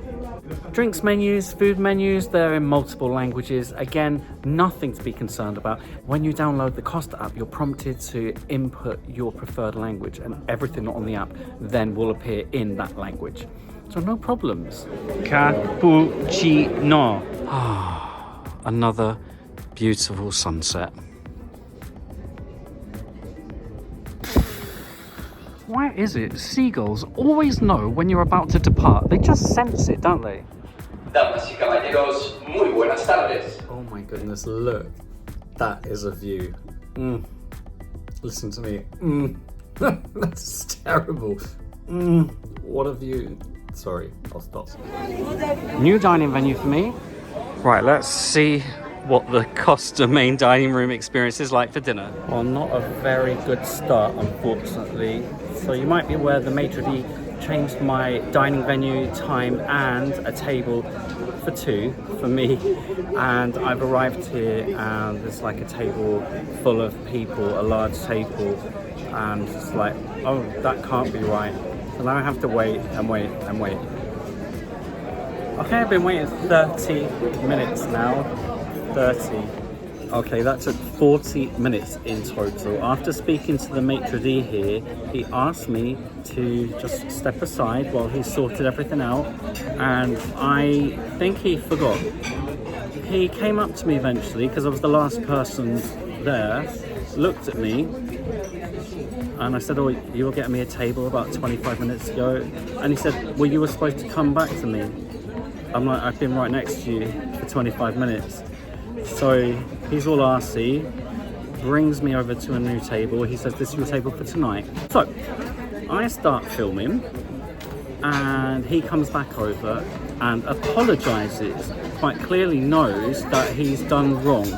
S2: Drinks menus, food menus, they're in multiple languages. Again, nothing to be concerned about. When you download the Costa app, you're prompted to input your preferred language, and everything on the app then will appear in that language. So no problems. Cappuccino. Another beautiful sunset. Why is it seagulls always know when you're about to depart? They just sense it, don't they?
S4: Damas y caballeros, muy buenas tardes.
S2: Oh my goodness, look. That is a view. Listen to me. That's terrible. What a view. Sorry, I'll stop. New dining venue for me. Right, let's see what the Costa main dining room experience is like for dinner. Well, not a very good start, unfortunately. So you might be aware the maitre d' changed my dining venue time and a table for two for me, and I've arrived here and there's like a table full of people, a large table, and it's like, oh, that can't be right. So now I have to wait and wait and wait. Okay, I've been waiting 30 minutes now. 30. Okay, that took 40 minutes in total. After speaking to the maitre d' here, he asked me to just step aside while he sorted everything out, and I think he forgot. He came up to me eventually, because I was the last person there, looked at me, and I said, oh, you were getting me a table about 25 minutes ago. And he said, well, you were supposed to come back to me. I'm like, I've been right next to you for 25 minutes. So he's all arsey, brings me over to a new table. He says, this is your table for tonight. So I start filming, and he comes back over and apologizes, quite clearly knows that he's done wrong.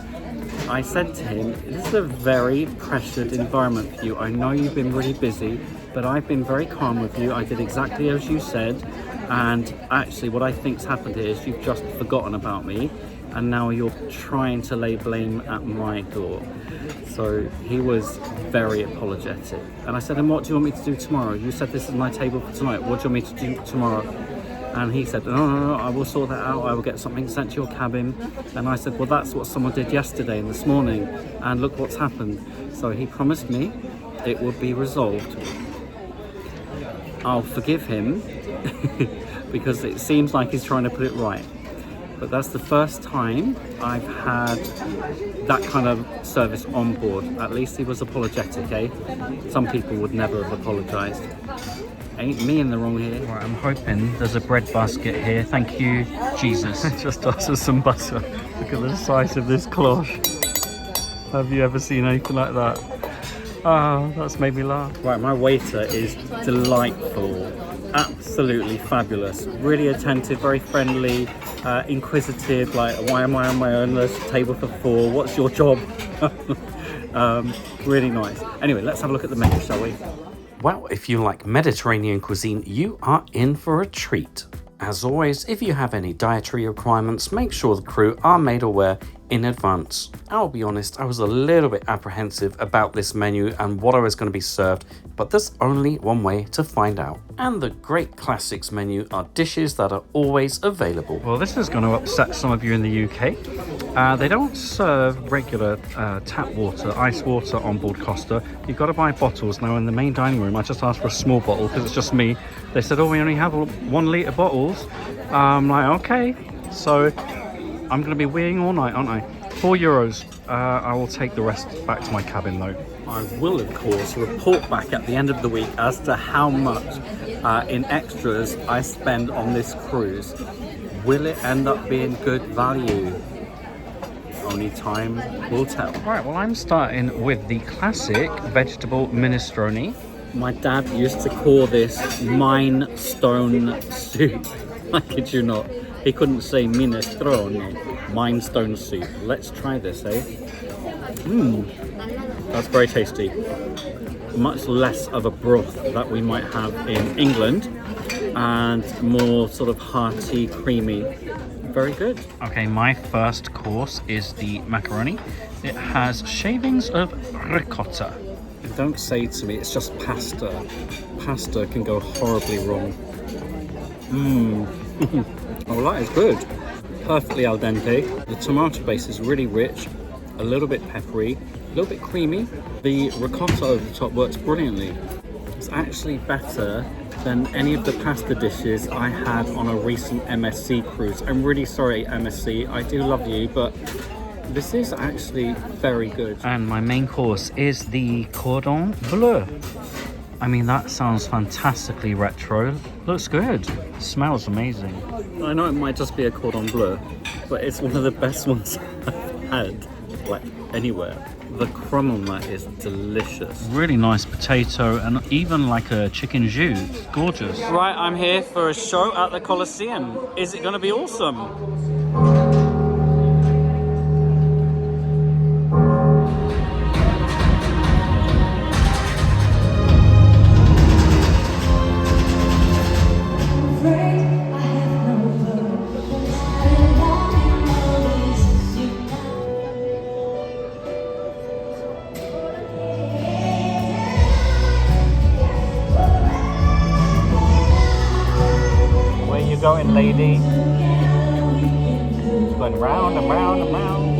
S2: I said to him, this is a very pressured environment for you. I know you've been really busy, but I've been very calm with you. I did exactly as you said. And actually what I think's happened here is you've just forgotten about me, and now you're trying to lay blame at my door. So he was very apologetic. And I said, and what do you want me to do tomorrow? You said this is my table for tonight. What do you want me to do tomorrow? And he said, no, I will sort that out. I will get something sent to your cabin. And I said, well, that's what someone did yesterday and this morning. And look what's happened. So he promised me it would be resolved. I'll forgive him because it seems like he's trying to put it right. But that's the first time I've had that kind of service on board. At least he was apologetic, eh? Some people would never have apologised. Ain't me in the wrong here. Right, I'm hoping there's a bread basket here. Thank you, Jesus. Just ask for some butter. Look at the size of this cloche. Have you ever seen anything like that? Ah, that's made me laugh. Right, my waiter is delightful. Absolutely fabulous. Really attentive, very friendly, inquisitive, like, why am I on my own? There's a table for four. What's your job? Really nice. Anyway, let's have a look at the menu, shall we?
S1: Well, if you like Mediterranean cuisine, you are in for a treat. As always, if you have any dietary requirements, make sure the crew are made aware in advance. I'll be honest, I was a little bit apprehensive about this menu and what I was going to be served, but there's only one way to find out. And the Great Classics menu are dishes that are always available.
S2: Well, this is going to upset some of you in the UK. They don't serve regular tap water, ice water on board Costa. You've got to buy bottles. Now in the main dining room, I just asked for a small bottle because it's just me. They said, oh, we only have 1 litre bottles. I'm like, okay. So I'm going to be weeing all night, aren't I? €4. I will take the rest back to my cabin though. I will, of course, report back at the end of the week as to how much in extras I spend on this cruise. Will it end up being good value? Only time will tell. Right, well, I'm starting with the classic vegetable minestrone. My dad used to call this mine stone soup. I kid you not. He couldn't say minestrone, mine stone soup. Let's try this, eh? That's very tasty. Much less of a broth that we might have in England, and more sort of hearty, creamy. Very good. Okay, my first course is the macaroni. It has shavings of ricotta. Don't say to me it's just pasta. Pasta can go horribly wrong. Oh, that is good. Perfectly al dente. The tomato base is really rich, a little bit peppery, a little bit creamy. The ricotta over the top works brilliantly. It's actually better than any of the pasta dishes I had on a recent MSC cruise. I'm really sorry, MSC, I do love you, but this is actually very good.
S1: And my main course is the cordon bleu. I mean, that sounds fantastically retro. Looks good. Smells amazing.
S2: I know it might just be a cordon bleu, but it's one of the best ones I've had, like, anywhere. The crumb on that is delicious.
S1: Really nice potato and even like a chicken jus. Gorgeous. Right, I'm here for a show at the Coliseum. Is it going to be awesome? Going, lady. It's going round and round and round.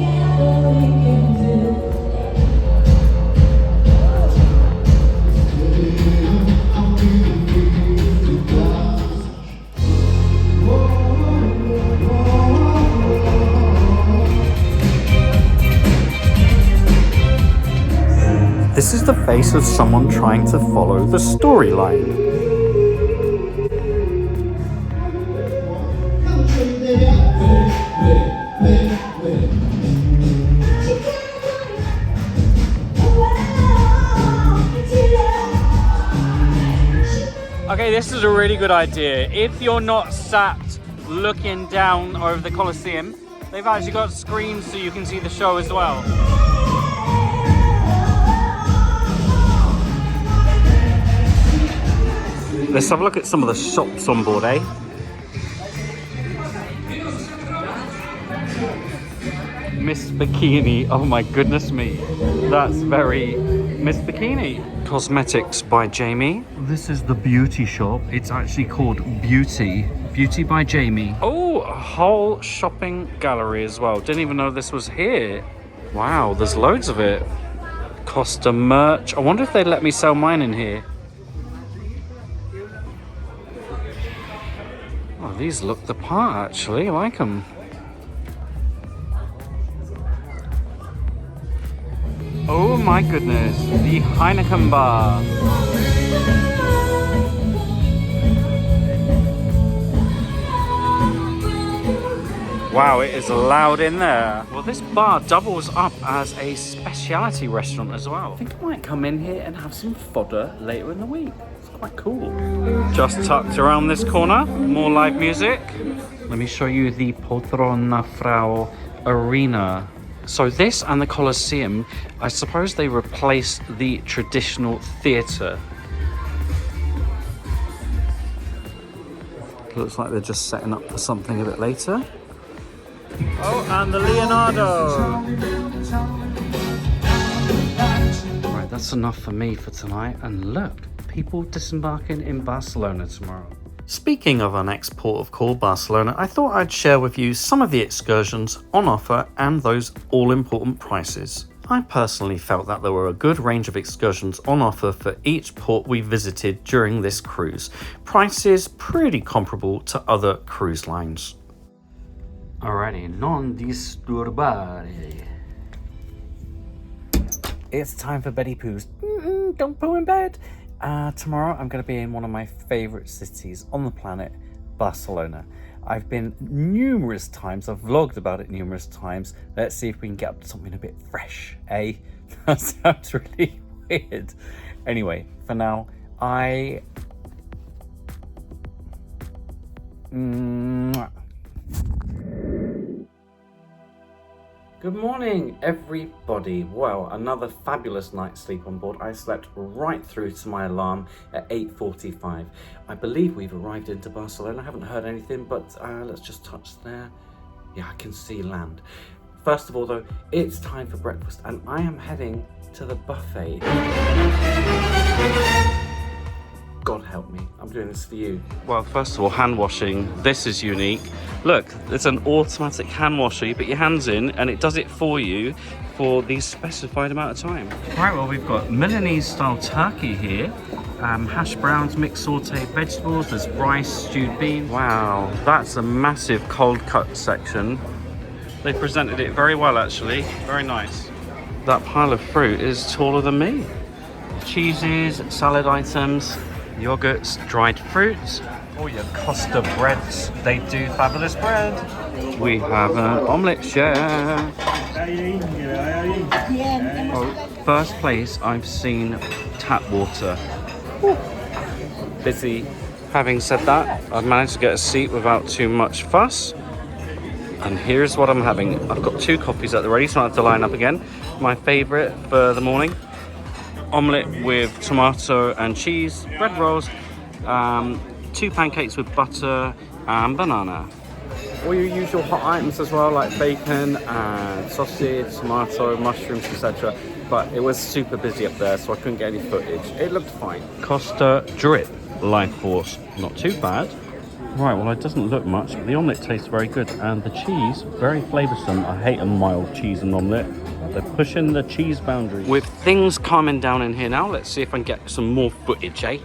S1: This is the face of someone trying to follow the storyline. Okay, this is a really good idea. If you're not sat looking down over the Coliseum, they've actually got screens so you can see the show as well. Let's have a look at some of the shops on board, eh? Miss Bikini, oh my goodness me. That's very Miss Bikini. Cosmetics by Jamie. This is the beauty shop. It's actually called Beauty. Beauty by Jamie. Oh, a whole shopping gallery as well. Didn't even know this was here. Wow, there's loads of it. Costa merch. I wonder if they'd let me sell mine in here. Oh, these look the part actually. I like them. Oh my goodness, the Heineken bar. Wow, it is loud in there. Well, this bar doubles up as a specialty restaurant as well. I think I might come in here and have some fodder later in the week. It's quite cool. Just tucked around this corner, more live music. Let me show you the Poltrona Frau Arena. So this and the Coliseum, I suppose they replaced the traditional theatre. Looks like they're just setting up for something a bit later. Oh, and the Leonardo! Right, that's enough for me for tonight. And look, people disembarking in Barcelona tomorrow. Speaking of our next port of call, Barcelona, I thought I'd share with you some of the excursions on offer and those all-important prices. I personally felt that there were a good range of excursions on offer for each port we visited during this cruise. Prices pretty comparable to other cruise lines. Alrighty, non disturbare. It's time for Betty Poo's Don't Poo in Bed. Tomorrow I'm going to be in one of my favourite cities on the planet, Barcelona. I've been numerous times, I've vlogged about it numerous times. Let's see if we can get up to something a bit fresh, eh? That sounds really weird. Anyway, for now, Good morning, everybody. Well, another fabulous night's sleep on board. I slept right through to my alarm at 8:45. I believe we've arrived into Barcelona. I haven't heard anything, but let's just touch there. Yeah, I can see land. First of all, though, it's time for breakfast, and I am heading to the buffet.
S2: God help me, I'm doing this for you.
S1: Well, first of all, hand washing. This is unique. Look, it's an automatic hand washer. You put your hands in and it does it for you for the specified amount of time. Right, well, we've got Milanese style turkey here. Hash browns, mixed sauteed vegetables, there's rice, stewed beans. Wow, that's a massive cold cut section. They presented it very well, actually. Very nice. That pile of fruit is taller than me. Cheeses, salad items, yogurts, dried fruits. Oh, your Costa breads. They do fabulous bread. We have an omelette share. Oh, first place I've seen tap water. Ooh. Busy. Having said that, I've managed to get a seat without too much fuss. And here's what I'm having. I've got 2 coffees at the ready, so I don't have to line up again. My favourite for the morning. Omelette with tomato and cheese, bread rolls, 2 pancakes with butter and banana.
S2: All your usual hot items as well, like bacon and sausage, tomato, mushrooms, etc. But it was super busy up there, so I couldn't get any footage. It looked fine.
S1: Costa Drip Life Force, not too bad. Right, well, it doesn't look much, but the omelette tastes very good, and the cheese, very flavoursome. I hate a mild cheese and omelette. They're pushing the cheese boundary. With things calming down in here now, let's see if I can get some more footage, eh?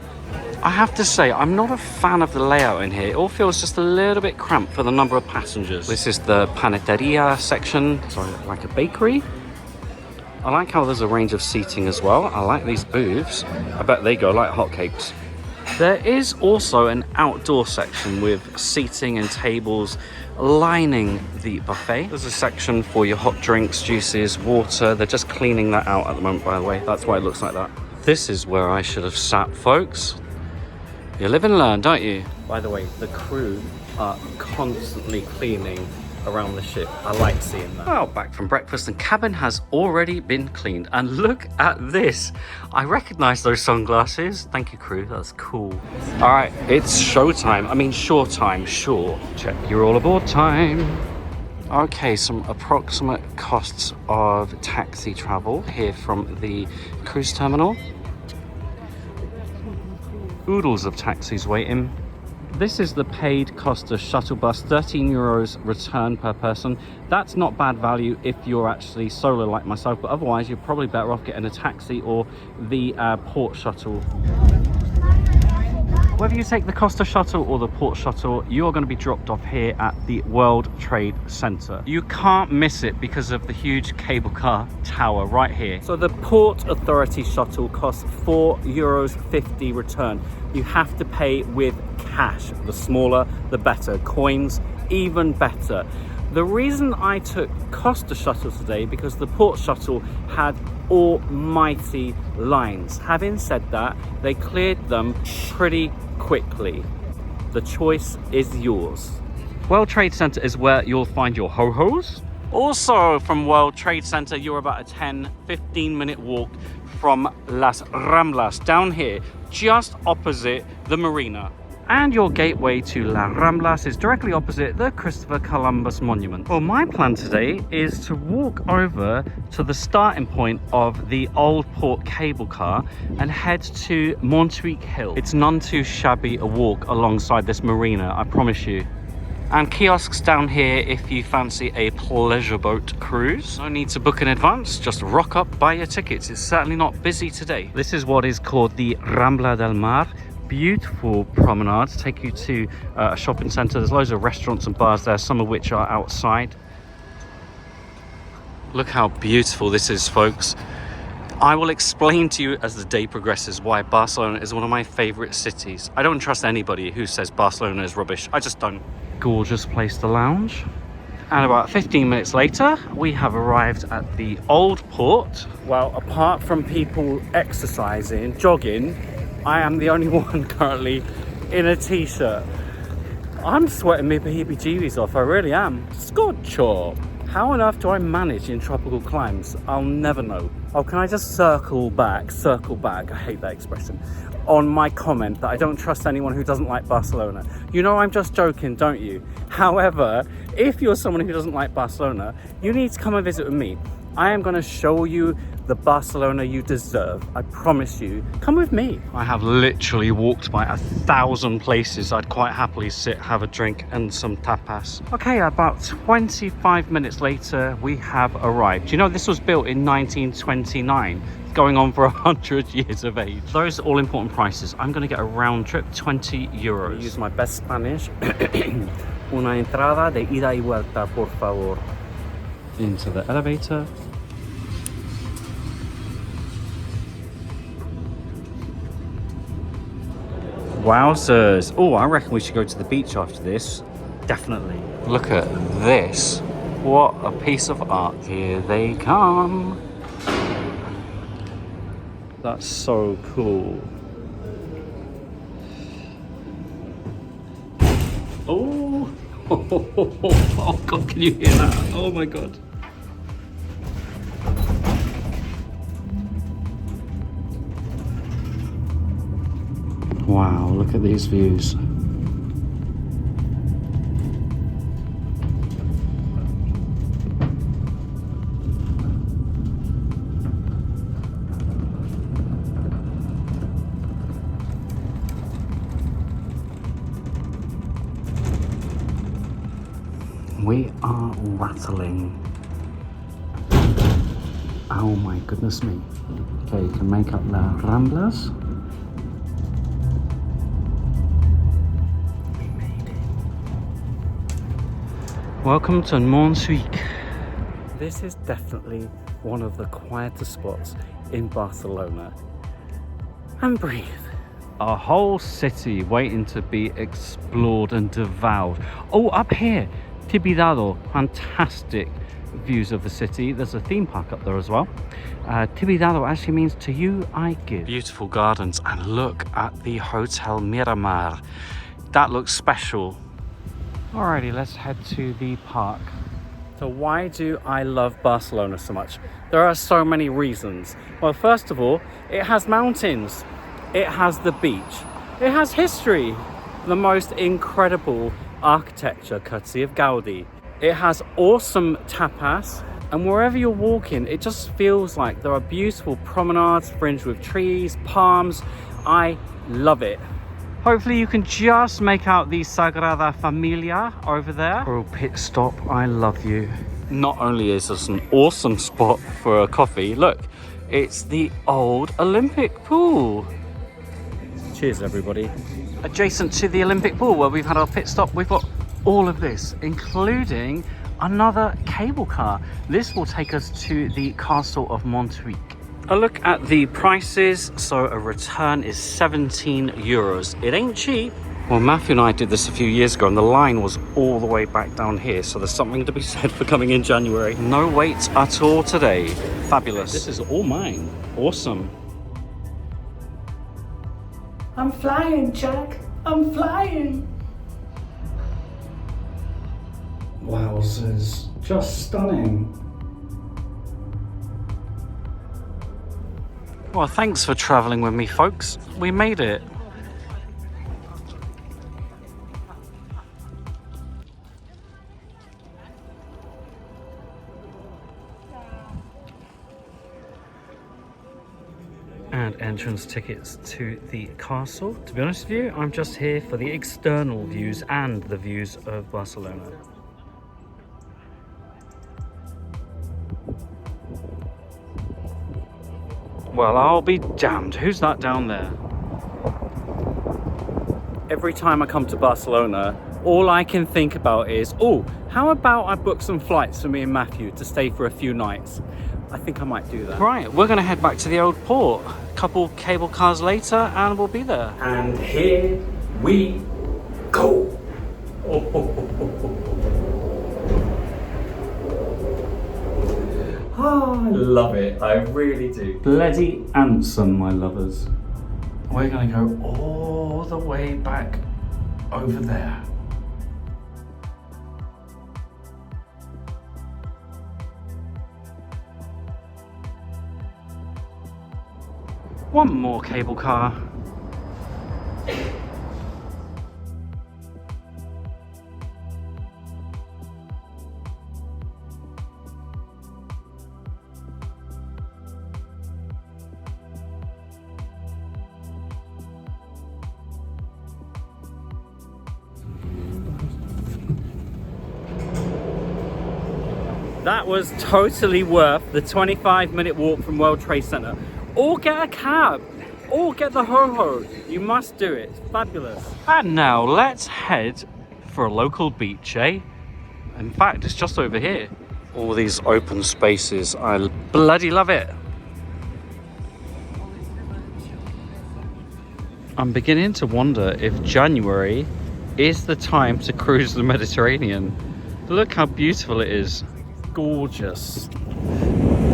S1: I have to say, I'm not a fan of the layout in here. It all feels just a little bit cramped for the number of passengers. This is the Pizzeria section, sorry, like a bakery. I like how there's a range of seating as well. I like these booths. I bet they go like hotcakes. There is also an outdoor section with seating and tables lining the buffet. There's a section for your hot drinks, juices, water. They're just cleaning that out at the moment, by the way. That's why it looks like that. This is where I should have sat, folks. You live and learn, don't you?
S2: By the way, the crew are constantly cleaning around the ship. I like seeing that.
S1: Well, back from breakfast and cabin has already been cleaned. And look at this. I recognize those sunglasses. Thank you, crew. That's cool. All right, it's showtime. I mean, shore time, sure. Check your all aboard time. Okay, some approximate costs of taxi travel here from the cruise terminal. Oodles of taxis waiting. This is the paid Costa shuttle bus, €13 return per person. That's not bad value if you're actually solo like myself, but otherwise you're probably better off getting a taxi or the port shuttle. Whether you take the Costa shuttle or the port shuttle, you're going to be dropped off here at the World Trade Center. You can't miss it because of the huge cable car tower right here.
S2: So the Port Authority shuttle costs €4.50 return. You have to pay with cash. The smaller, the better. Coins, even better. The reason I took Costa shuttle today because the port shuttle had almighty lines. Having said that, they cleared them pretty quickly. The choice is yours.
S1: World Trade Center is where you'll find your ho-hos. Also from World Trade Center, you're about a 10-15 minute walk from Las Ramblas down here, just opposite the marina. And your gateway to La Ramblas is directly opposite the Christopher Columbus Monument. Well, my plan today is to walk over to the starting point of the Old Port cable car and head to Montjuic Hill. It's none too shabby a walk alongside this marina, I promise you. And kiosks down here if you fancy a pleasure boat cruise. No need to book in advance, just rock up, buy your tickets. It's certainly not busy today. This is what is called the Rambla del Mar. Beautiful promenades, take you to a shopping centre. There's loads of restaurants and bars there, some of which are outside. Look how beautiful this is, folks. I will explain to you as the day progresses why Barcelona is one of my favourite cities. I don't trust anybody who says Barcelona is rubbish. I just don't. Gorgeous place to lounge. And about 15 minutes later, we have arrived at the Old Port.
S2: Well, apart from people exercising, jogging, I am the only one currently in a t-shirt. I'm sweating me heebie-jeebies off, I really am. Scotcho! How on earth do I manage in tropical climes? I'll never know. Oh, can I just circle back, I hate that expression, on my comment that I don't trust anyone who doesn't like Barcelona. You know I'm just joking, don't you? However, if you're someone who doesn't like Barcelona, you need to come and visit with me. I am going to show you the Barcelona you deserve. I promise you. Come with me. I have literally walked by 1,000 places I'd quite happily sit, have a drink and some tapas. Okay, about 25 minutes later, we have arrived. You know, this was built in 1929. Going on for 100 years of age. Those all important prices. I'm going to get a round trip, 20 euros. Use my best Spanish. Una entrada de ida y vuelta, por favor. Into the elevator. Wowzers. Oh, I reckon we should go to the beach after this. Definitely. Look at this. What a piece of art. Here they come. That's so cool. Oh. Oh God, can you hear that? Oh my God. Wow, look at these views. We are rattling. Oh my goodness me. Okay, you can make up the Ramblas. We made it. Welcome to Montjuic. This is definitely one of the quieter spots in Barcelona. And breathe. A whole city waiting to be explored and devoured. Oh, up here. Tibidabo, fantastic views of the city. There's a theme park up there as well. Tibidabo actually means to you I give. Beautiful gardens, and look at the Hotel Miramar. That looks special. Alrighty, let's head to the park. So why do I love Barcelona so much? There are so many reasons. Well, first of all, it has mountains. It has the beach. It has history. The most incredible architecture courtesy of Gaudi. It has awesome tapas, and wherever you're walking, it just feels like there are beautiful promenades fringed with trees, palms. I love it. Hopefully you can just make out the Sagrada Familia over there. Oh, pit stop, I love you. Not only is this an awesome spot for a coffee, look, it's the old Olympic pool. Cheers, everybody. Adjacent to the Olympic pool where we've had our pit stop, we've got all of this, including another cable car. This will take us to the castle of Montjuic. A look at the prices. So a return is 17 euros. It ain't cheap. Well, Matthew and I did this a few years ago and the line was all the way back down here. So there's something to be said for coming in January. No wait at all today. Fabulous. This is all mine. Awesome.
S5: I'm flying, Jack. I'm flying.
S2: Wowzers. Just stunning. Well, thanks for traveling with me, folks. We made it. And entrance tickets to the castle. To be honest with you, I'm just here for the external views and the views of Barcelona. Well, I'll be damned. Who's that down there? Every time I come to Barcelona, all I can think about is, oh, how about I book some flights for me and Matthew to stay for a few nights? I think I might do that. Right, we're going to head back to the old port. A couple cable cars later and we'll be there.
S5: And here we go.
S2: Oh, I love it. I really do. Bloody handsome, my lovers. We're going to go all the way back over there. One more cable car. That was totally worth the 25-minute walk from World Trade Center. Or get a cab, or get the ho-ho. You must do it. It's fabulous.
S1: And now let's head for a local beach, eh? In fact, it's just over here. All these open spaces, I bloody love it. I'm beginning to wonder if January is the time to cruise the Mediterranean. Look how beautiful it is.
S2: Gorgeous.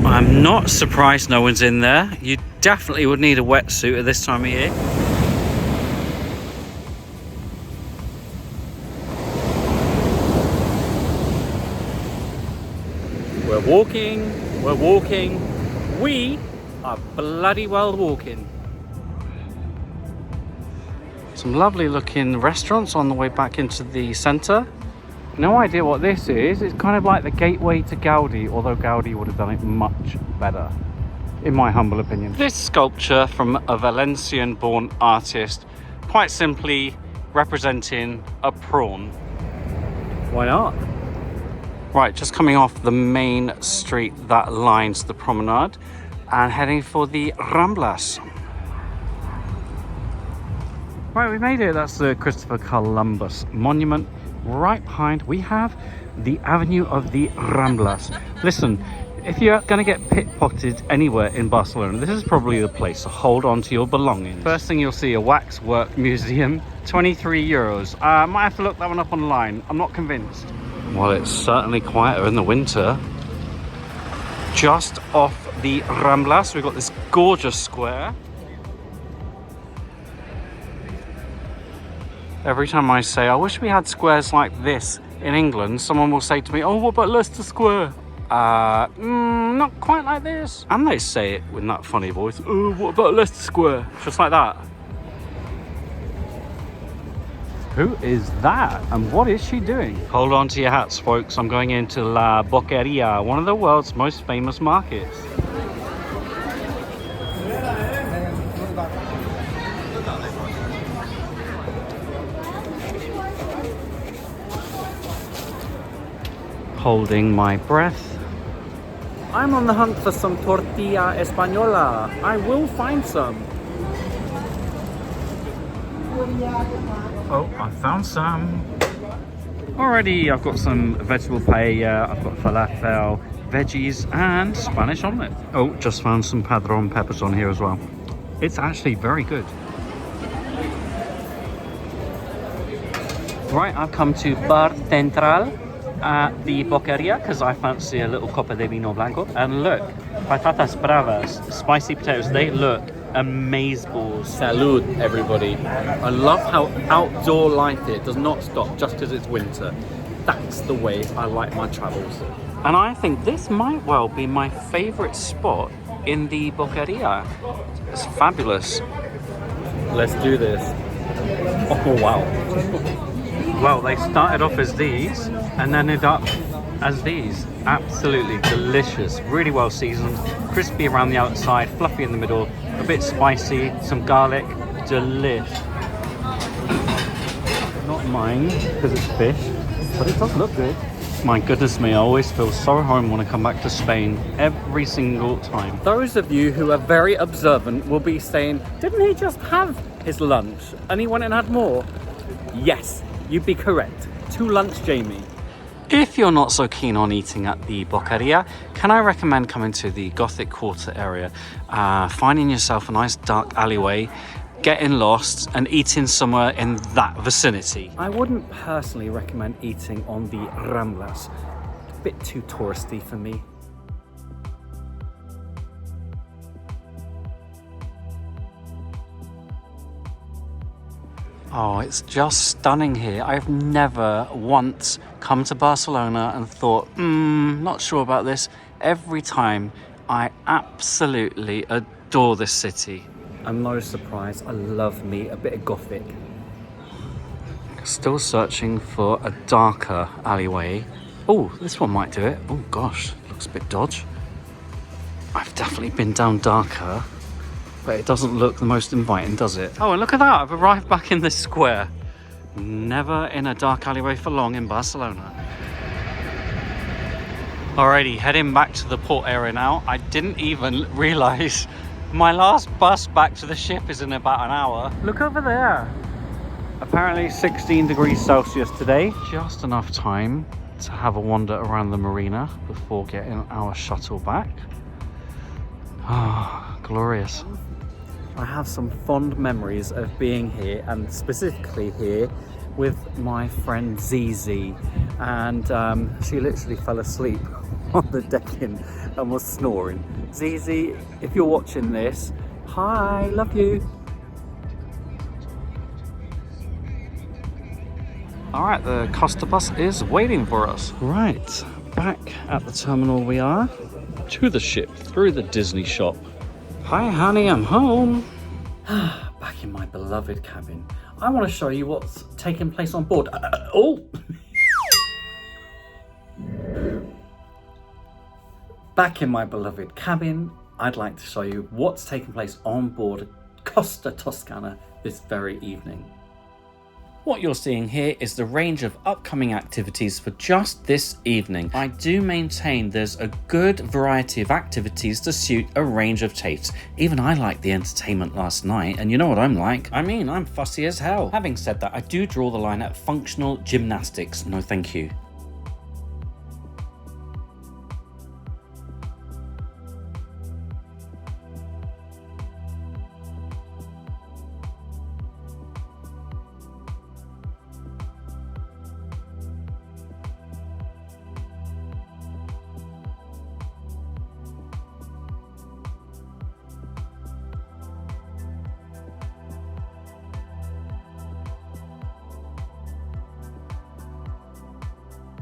S1: I'm not surprised no one's in there. You definitely would need a wetsuit at this time of year.
S2: We're walking. We are bloody well walking.
S1: Some lovely looking restaurants on the way back into the centre. No idea what this is. It's kind of like the gateway to Gaudi, although Gaudi would have done it much better, in my humble opinion. This sculpture from a Valencian-born artist, quite simply representing a prawn.
S2: Why not?
S1: Right, just coming off the main street that lines the promenade and heading for the Ramblas. Right, we made it. That's the Christopher Columbus monument. Right behind, we have the Avenue of the Ramblas. Listen, if you're going to get pickpocketed anywhere in Barcelona, this is probably the place to hold on to your belongings. First thing you'll see, a waxwork museum, 23 euros. Might have to look that one up online. I'm not convinced. Well, it's certainly quieter in the winter. Just off the Ramblas, we've got this gorgeous square. Every time I say, I wish we had squares like this in England, someone will say to me, oh, what about Leicester Square? Not quite like this. And they say it with that funny voice, oh, what about Leicester Square? Just like that.
S2: Who is that? And what is she doing?
S1: Hold on to your hats, folks. I'm going into La Boqueria, one of the world's most famous markets. Holding my breath.
S2: I'm on the hunt for some tortilla española. I will find some.
S1: Oh, I found some. Already, I've got some vegetable paella, I've got falafel, veggies, and Spanish omelette. Oh, just found some padron peppers on here as well. It's actually very good. Right, I've come to Bar Central at the Boqueria because I fancy a little copa de vino blanco. And look, patatas bravas, spicy potatoes, they look amazeballs.
S2: Salud, everybody. I love how outdoor life here does not stop just because it's winter. That's the way I like my travels.
S1: And I think this might well be my favourite spot in the Boqueria. It's fabulous.
S2: Let's do this. Oh, wow.
S1: Well, they started off as these and ended up as these. Absolutely delicious, really well seasoned, crispy around the outside, fluffy in the middle, a bit spicy, some garlic, delish. Not mine because it's fish, but it does look good. My goodness me, I always feel so home when I come back to Spain every single time.
S2: Those of you who are very observant will be saying, didn't he just have his lunch and he went and had more? Yes, you'd be correct. 2 lunch, Jamie.
S1: If you're not so keen on eating at the Boqueria, can I recommend coming to the Gothic Quarter area, finding yourself a nice dark alleyway, getting lost and eating somewhere in that vicinity?
S2: I wouldn't personally recommend eating on the Ramblas. A bit too touristy for me.
S1: Oh, it's just stunning here. I've never once come to Barcelona and thought, not sure about this. Every time, I absolutely adore this city.
S2: And no surprise, I love me a bit of Gothic.
S1: Still searching for a darker alleyway. Oh, this one might do it. Oh gosh, looks a bit dodgy. I've definitely been down darker, but it doesn't look the most inviting, does it? Oh, and look at that, I've arrived back in this square. Never in a dark alleyway for long in Barcelona.
S2: Alrighty, heading back to the port area now. I didn't even realise my last bus back to the ship is in about an hour. Look over there. Apparently 16 degrees Celsius today. Just enough time to have a wander around the marina before getting our shuttle back. Ah, glorious. I have some fond memories of being here, and specifically here with my friend Zizi, and she literally fell asleep on the decking and was snoring. Zizi, if you're watching this, hi, love you. All right, the Costa bus is waiting for us. Right, back at the terminal we are, to the ship, through the Disney shop. Hi honey, I'm home. Back in my beloved cabin. I want to show you what's taking place on board. Back in my beloved cabin, I'd like to show you what's taking place on board Costa Toscana this very evening. What you're seeing here is the range of upcoming activities for just this evening. I do maintain there's a good variety of activities to suit a range of tastes. Even I liked the entertainment last night, and you know what I'm like. I mean, I'm fussy as hell. Having said that, I do draw the line at functional gymnastics. No thank you.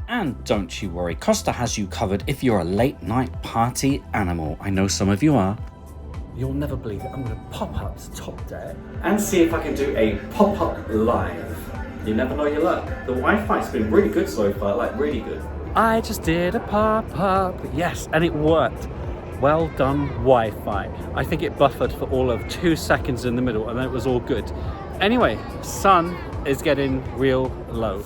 S2: And don't you worry, Costa has you covered if you're a late night party animal. I know some of you are. You'll never believe it, I'm going to pop up to top deck and see if I can do a pop-up live. You never know your luck. The Wi-Fi's been really good so far, like really good. I just did a pop-up, yes, and it worked. Well done Wi-Fi. I think it buffered for all of 2 seconds in the middle and then it was all good. Anyway, sun is getting real low.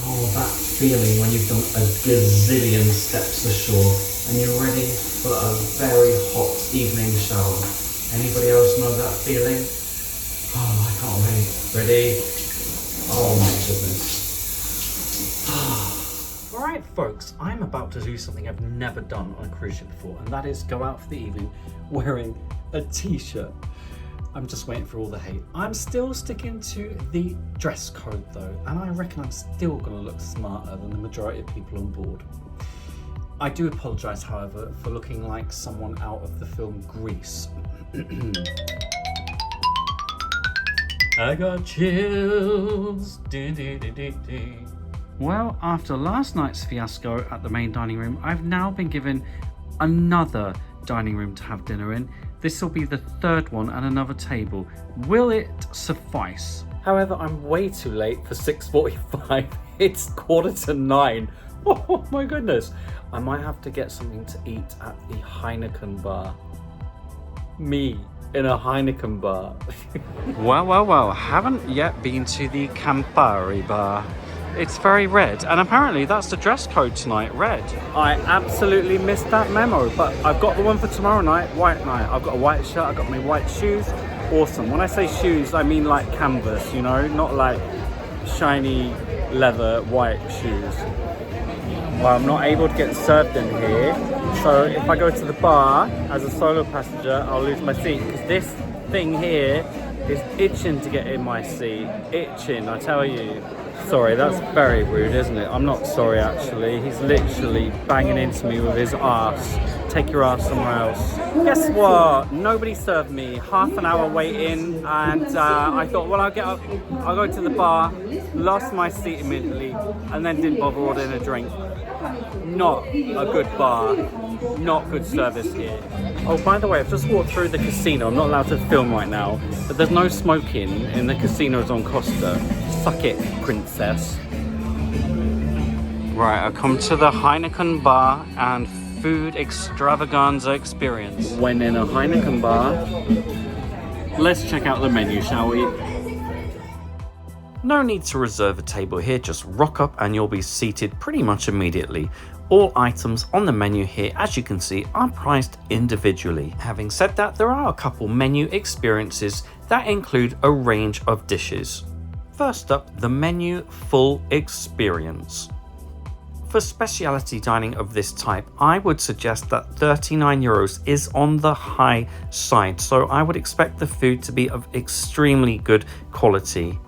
S2: Oh, that feeling when you've done a gazillion steps ashore and you're ready for a very hot evening shower. Anybody else know that feeling? Oh, I can't wait. Ready? Oh my goodness. Alright folks, I'm about to do something I've never done on a cruise ship before, and that is go out for the evening wearing a t-shirt. I'm just waiting for all the hate. I'm still sticking to the dress code though, and I reckon I'm still gonna look smarter than the majority of people on board. I do apologise, however, for looking like someone out of the film Grease. I got chills. Well, after last night's fiasco at the main dining room, I've now been given another dining room to have dinner in. This will be the third one and another table. Will it suffice? However, I'm way too late for 6:45. It's 8:45. Oh my goodness. I might have to get something to eat at the Heineken bar. Me in a Heineken bar. Well. Haven't yet been to the Campari bar. It's very red, and apparently that's the dress code tonight, red. I absolutely missed that memo, but I've got the one for tomorrow night, white night. I've got a white shirt, I've got my white shoes. Awesome. When I say shoes, I mean like canvas, you know, not like shiny leather white shoes. Well, I'm not able to get served in here, so if I go to the bar as a solo passenger, I'll lose my seat, because this thing here is itching to get in my seat. Itching, I tell you. Sorry, that's very rude, isn't it? I'm not sorry, actually. He's literally banging into me with his ass. Take your ass somewhere else. Guess what? Nobody served me. Half an hour waiting, and I thought, well, I'll go to the bar, lost my seat immediately, and then didn't bother ordering a drink. Not a good bar. Not good service here. Oh, by the way, I've just walked through the casino. I'm not allowed to film right now, but there's no smoking in the casinos on Costa. Suck it, princess. Right, I've come to the Heineken bar and food extravaganza experience. When in a Heineken bar, let's check out the menu, shall we? No need to reserve a table here, just rock up and you'll be seated pretty much immediately.
S1: All items on the menu here, as you can see, are priced individually. Having said that, there are a couple menu experiences that include a range of dishes. First up, the menu full experience. For specialty dining of this type, I would suggest that €39 is on the high side, so I would expect the food to be of extremely good quality.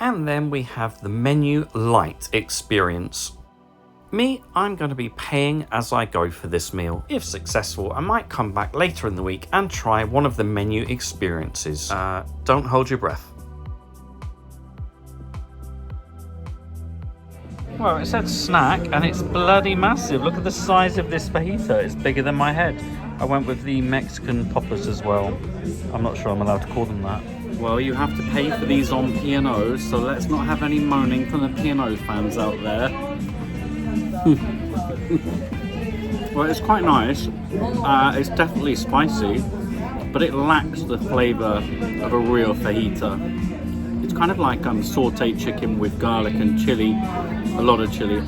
S1: And then we have the menu light experience. Me, I'm going to be paying as I go for this meal. If successful, I might come back later in the week and try one of the menu experiences. Don't hold your breath. Well, it said snack and it's bloody massive. Look at the size of this fajita. It's bigger than my head. I went with the Mexican poppers as well. I'm not sure I'm allowed to call them that.
S2: Well, you have to pay for these on P&Os, so let's not have any moaning from the P&O fans out there. Well, it's quite nice. It's definitely spicy, but it lacks the flavour of a real fajita. It's kind of like sauteed chicken with garlic and chili, a lot of chili.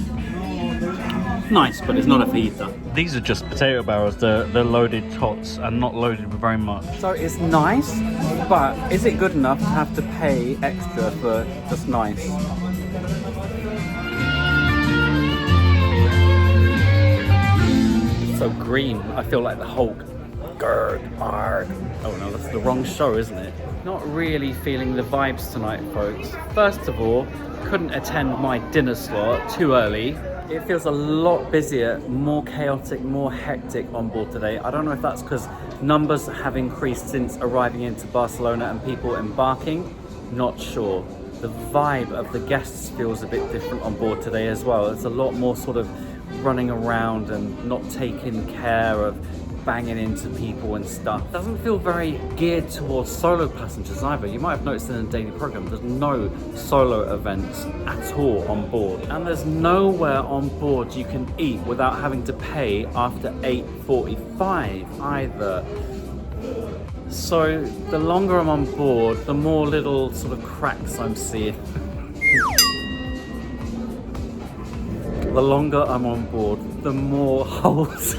S2: Nice, but it's not a fajita.
S1: These are just potato barrels. They're loaded tots and not loaded with very much.
S2: So it's nice, but is it good enough to have to pay extra for just nice? It's so green. I feel like the Hulk. Grr, arg. Oh no, that's the wrong show, isn't it? Not really feeling the vibes tonight, folks. First of all, couldn't attend my dinner slot too early. It feels a lot busier, more chaotic, more hectic on board today. I don't know if that's because numbers have increased since arriving into Barcelona and people embarking. Not sure. The vibe of the guests feels a bit different on board today as well. It's a lot more sort of running around and not taking care of banging into people and stuff. It doesn't feel very geared towards solo passengers either. You might have noticed in the daily program, there's no solo events at all on board. And there's nowhere on board you can eat without having to pay after 8:45 either. So the longer I'm on board, the more little sort of cracks I'm seeing. The longer I'm on board, the more holes.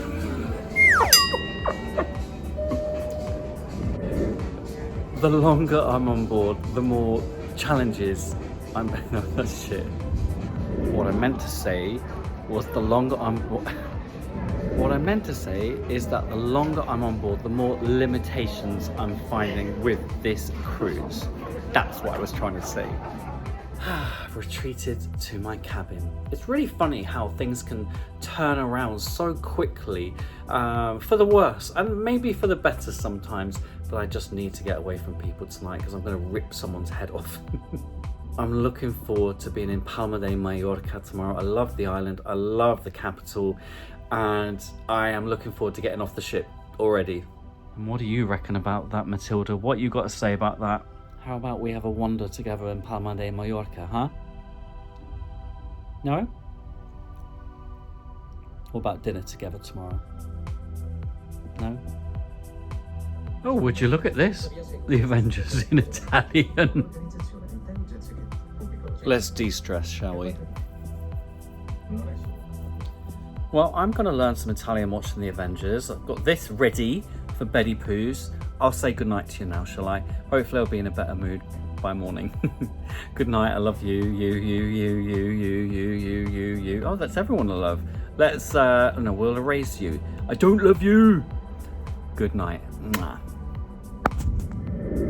S2: The longer I'm on board, the more challenges I'm... No, that's shit. What I meant to say was the longer I'm... What I meant to say is that the longer I'm on board, the more limitations I'm finding with this cruise. That's what I was trying to say. I've retreated to my cabin. It's really funny how things can turn around so quickly, for the worse and maybe for the better sometimes, but I just need to get away from people tonight because I'm going to rip someone's head off. I'm looking forward to being in Palma de Mallorca tomorrow. I love the island, I love the capital, and I am looking forward to getting off the ship already.
S1: And what do you reckon about that, Matilda? What you got to say about that?
S2: How about we have a wander together in Palma de Mallorca, huh? No? What about dinner together tomorrow? No?
S1: Oh, would you look at this? The Avengers in Italian.
S2: Let's de-stress, shall we? Well, I'm going to learn some Italian watching the Avengers. I've got this ready for Betty Poos. I'll say goodnight to you now, shall I? Hopefully I'll be in a better mood by morning. Good night, I love you. Oh, that's everyone I love. Let's, no, we'll erase you. I don't love you. Good night. Mwah.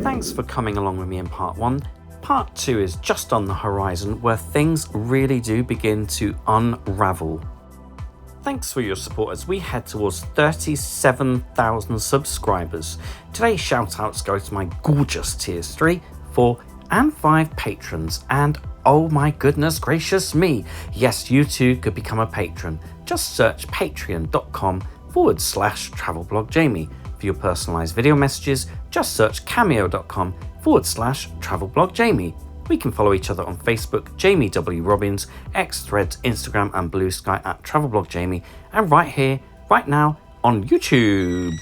S1: Thanks for coming along with me in part 1. Part 2 is just on the horizon, where things really do begin to unravel. Thanks for your support as we head towards 37,000 subscribers. Today's shoutouts go to my gorgeous tiers 3, 4 and 5 patrons, and oh my goodness gracious me, yes, you too could become a patron. Just search patreon.com/travelblogjamie. For your personalised video messages, just search cameo.com/travelblogjamie. We can follow each other on Facebook, Jamie W. Robbins, X, Threads, Instagram and Blue Sky at travelblogjamie, and right here, right now, on YouTube.